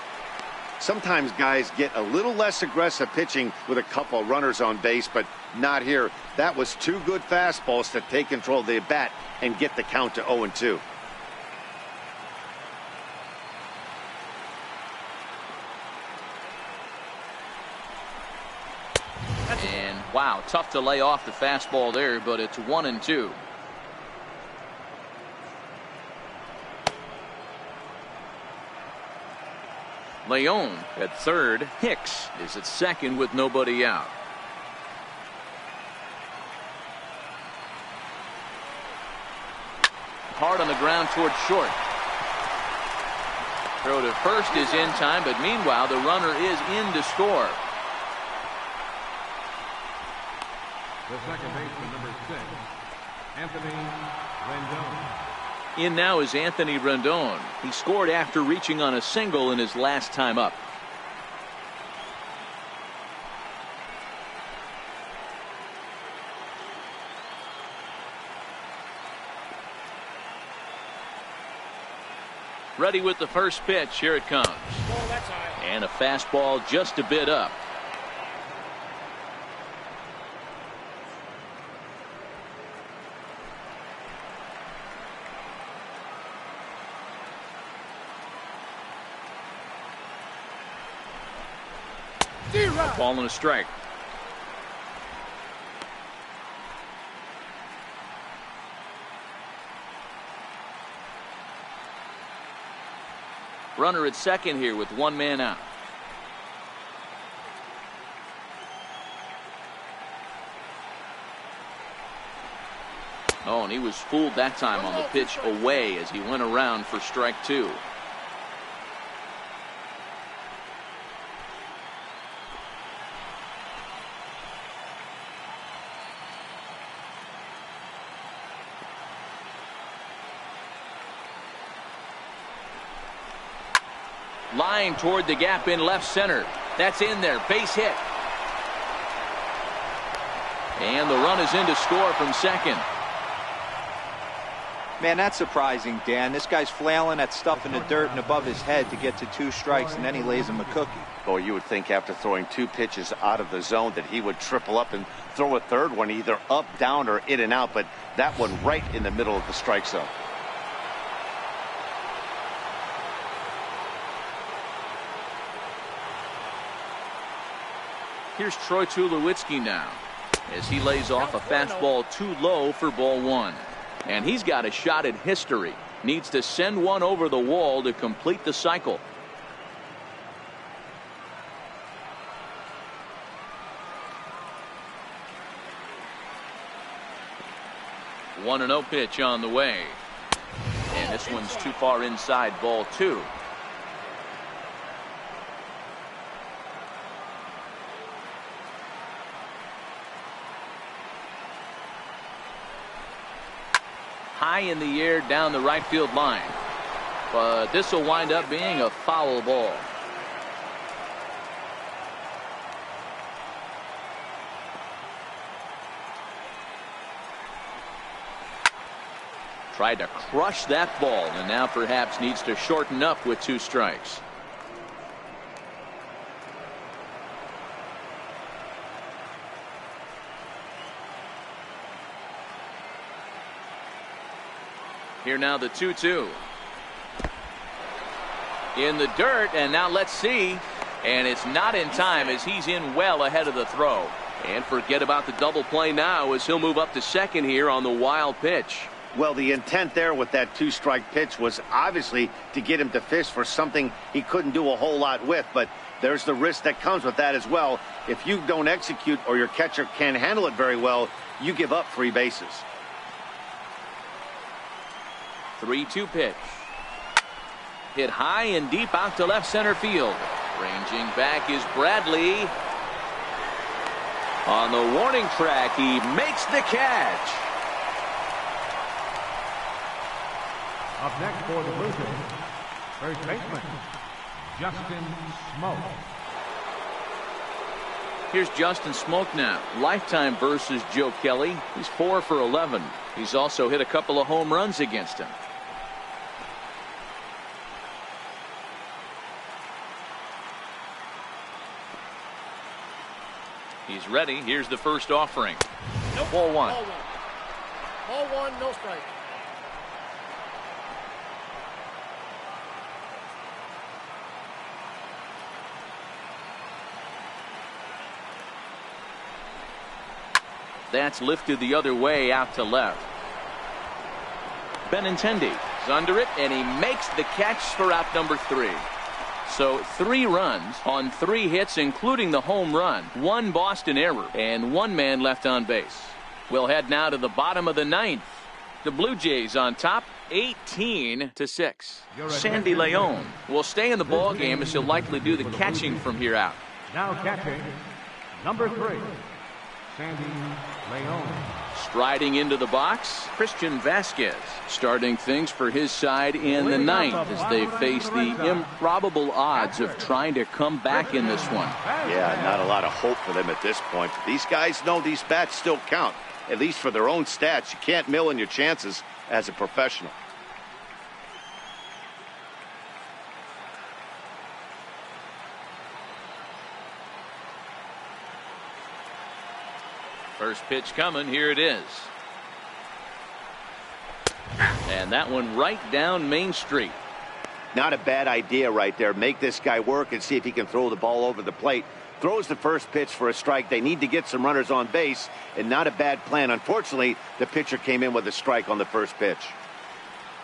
Sometimes guys get a little less aggressive pitching with a couple of runners on base, but not here. That was 2 good fastballs to take control of the bat and get the count to 0-2. And wow, tough to lay off the fastball there, but it's 1-2. Leon at third. Hicks is at second with nobody out. Hard on the ground toward short. Throw to first is in time, but meanwhile the runner is in to score. The second baseman, number 6, Anthony Rendon. In now is Anthony Rendon. He scored after reaching on a single in his last time up. Ready with the first pitch. Here it comes. And a fastball just a bit up. A ball and a strike. Runner at second here with 1 man out. Oh, and he was fooled that time on the pitch away as he went around for strike 2. Line toward the gap in left center. That's in there. Base hit. And the run is in to score from second. Man, that's surprising, Dan. This guy's flailing at stuff in the dirt and above his head to get to 2 strikes, and then he lays him a cookie. Oh, you would think after throwing 2 pitches out of the zone that he would triple up and throw a third one either up, down, or in and out, but that one right in the middle of the strike zone. Here's Troy Tulowitzki now as he lays off a fastball too low for ball 1. And he's got a shot at history. Needs to send one over the wall to complete the cycle. One and 0 pitch on the way. And this one's too far inside, ball 2. high in the air down the right field line. But this will wind up being a foul ball. Tried to crush that ball, and now perhaps needs to shorten up with 2 strikes. Here now the 2-2. In the dirt, and now let's see. And it's not in time as he's in well ahead of the throw. And forget about the double play now as he'll move up to second here on the wild pitch. Well, the intent there with that 2-strike pitch was obviously to get him to fish for something he couldn't do a whole lot with, but there's the risk that comes with that as well. If you don't execute or your catcher can't handle it very well, you give up 3 bases. 3-2 pitch. Hit high and deep out to left center field. Ranging back is Bradley. On the warning track, he makes the catch. Up next for the Blue Jays, first baseman, Justin Smoke. Here's Justin Smoke now. Lifetime versus Joe Kelly. He's 4 for 11. He's also hit a couple of home runs against him. He's ready. Here's the first offering. Nope. Ball 1. Ball 1, no strike. That's lifted the other way out to left. Benintendi is under it, and he makes the catch for out number 3. So 3 runs on 3 hits, including the home run, 1 Boston error, and 1 man left on base. We'll head now to the bottom of the 9th. The Blue Jays on top, 18-6. Sandy Leon will stay in the ball game as he'll likely do the catching from here out. Now catching, number 3, Sandy Leon. Striding into the box, Christian Vasquez starting things for his side in the 9th as they face the improbable odds of trying to come back in this one. Yeah, not a lot of hope for them at this point. These guys know these bats still count, at least for their own stats. You can't mill in your chances as a professional. First pitch coming. Here it is. And that one right down Main Street. Not a bad idea right there. Make this guy work and see if he can throw the ball over the plate. Throws the first pitch for a strike. They need to get some runners on base, and not a bad plan. Unfortunately, the pitcher came in with a strike on the first pitch.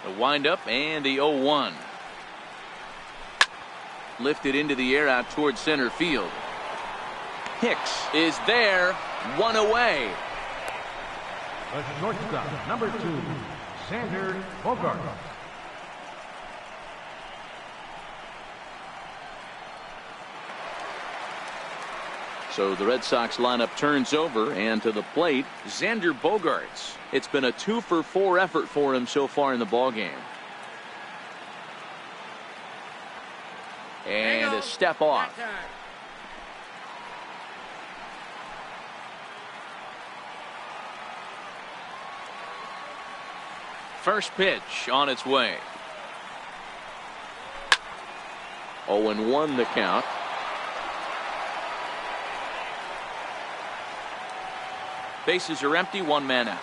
The windup and the 0-1. Lifted into the air out towards center field. Hicks is there, 1 away. The shortstop, number 2, Xander Bogart. So the Red Sox lineup turns over, and to the plate, Xander Bogaerts. It's been a 2-for-4 effort for him so far in the ballgame. And a step off. First pitch on its way. 0-1 the count. Bases are empty, 1 man out.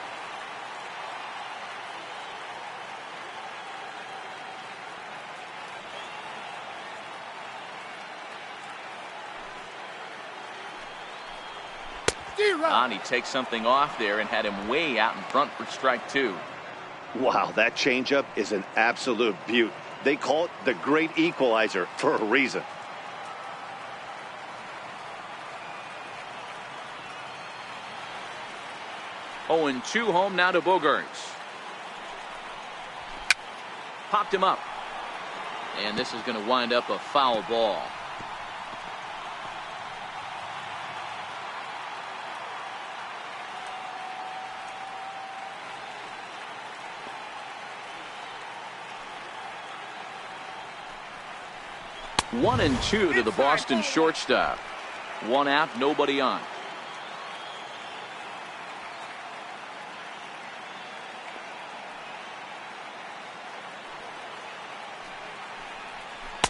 And he takes something off there and had him way out in front for strike 2. Wow, that changeup is an absolute beaut. They call it the great equalizer for a reason. Oh, and 2 home now to Bogaerts. Popped him up. And this is going to wind up a foul ball. 1-2 to the Boston shortstop. One out, nobody on.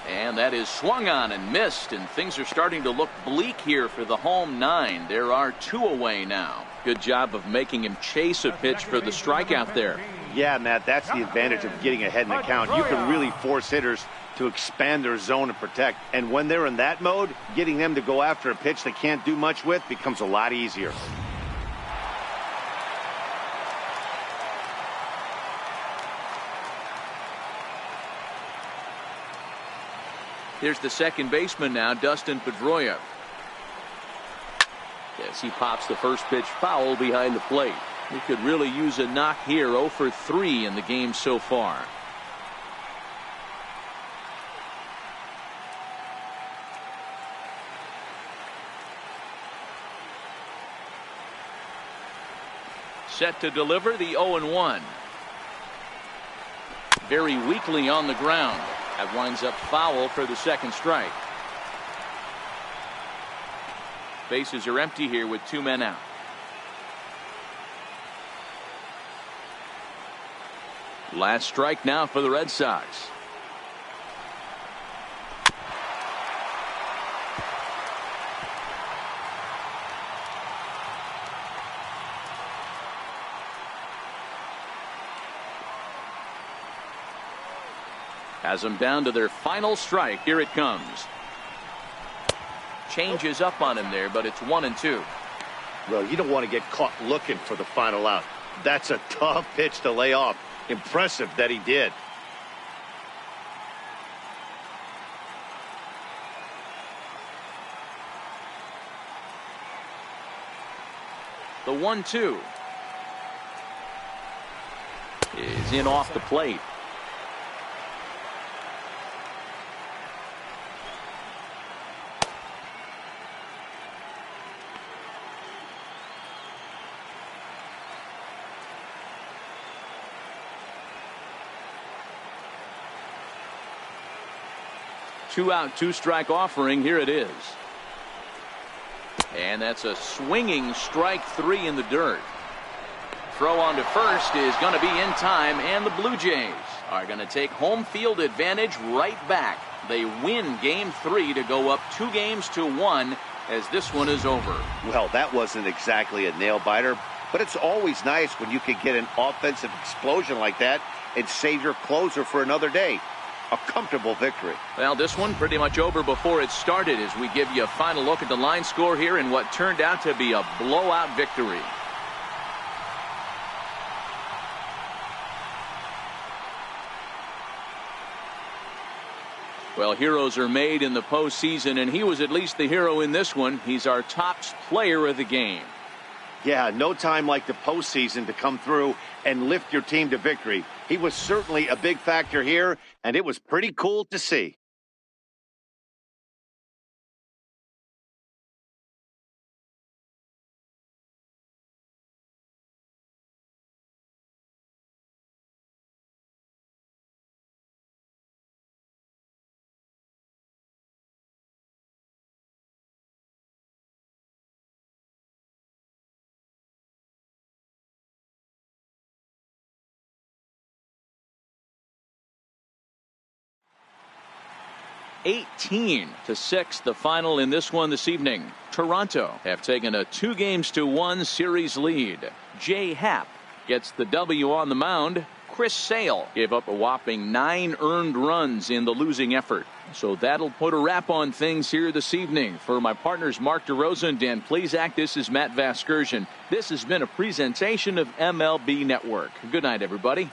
And that is swung on and missed, and things are starting to look bleak here for the home 9. There are 2 away now. Good job of making him chase a pitch for the strikeout there. Yeah, Matt, that's the advantage of getting ahead in the count. You can really force hitters to expand their zone and protect. And when they're in that mode, getting them to go after a pitch they can't do much with becomes a lot easier. Here's the second baseman now, Dustin Pedroia. As he pops the first pitch foul behind the plate. He could really use a knock here. 0 for 3 in the game so far. Set to deliver the 0-1. Very weakly on the ground. That winds up foul for the second strike. Bases are empty here with 2 men out. Last strike now for the Red Sox. Has them down to their final strike. Here it comes. Changes up on him there, but it's 1-2. Well, you don't want to get caught looking for the final out. That's a tough pitch to lay off. Impressive that he did. The 1-2 is in off the plate. Two out, 2 strike offering. Here it is. And that's a swinging strike 3 in the dirt. Throw on to first is going to be in time, and the Blue Jays are going to take home field advantage right back. They win game 3 to go up 2-1 as this one is over. Well, that wasn't exactly a nail biter, but it's always nice when you can get an offensive explosion like that and save your closer for another day. A comfortable victory. Well, this one pretty much over before it started as we give you a final look at the line score here in what turned out to be a blowout victory. Well, heroes are made in the postseason, and he was at least the hero in this one. He's our top player of the game. Yeah, no time like the postseason to come through and lift your team to victory. He was certainly a big factor here, and it was pretty cool to see. (18-6) the final in this one this evening. Toronto have taken a 2-1 series lead. Jay Happ gets the W on the mound. Chris Sale gave up a whopping 9 earned runs in the losing effort. So that'll put a wrap on things here this evening. For my partners Mark DeRosa and Dan Plesac, this is Matt Vasgersian. This has been a presentation of MLB Network. Good night, everybody.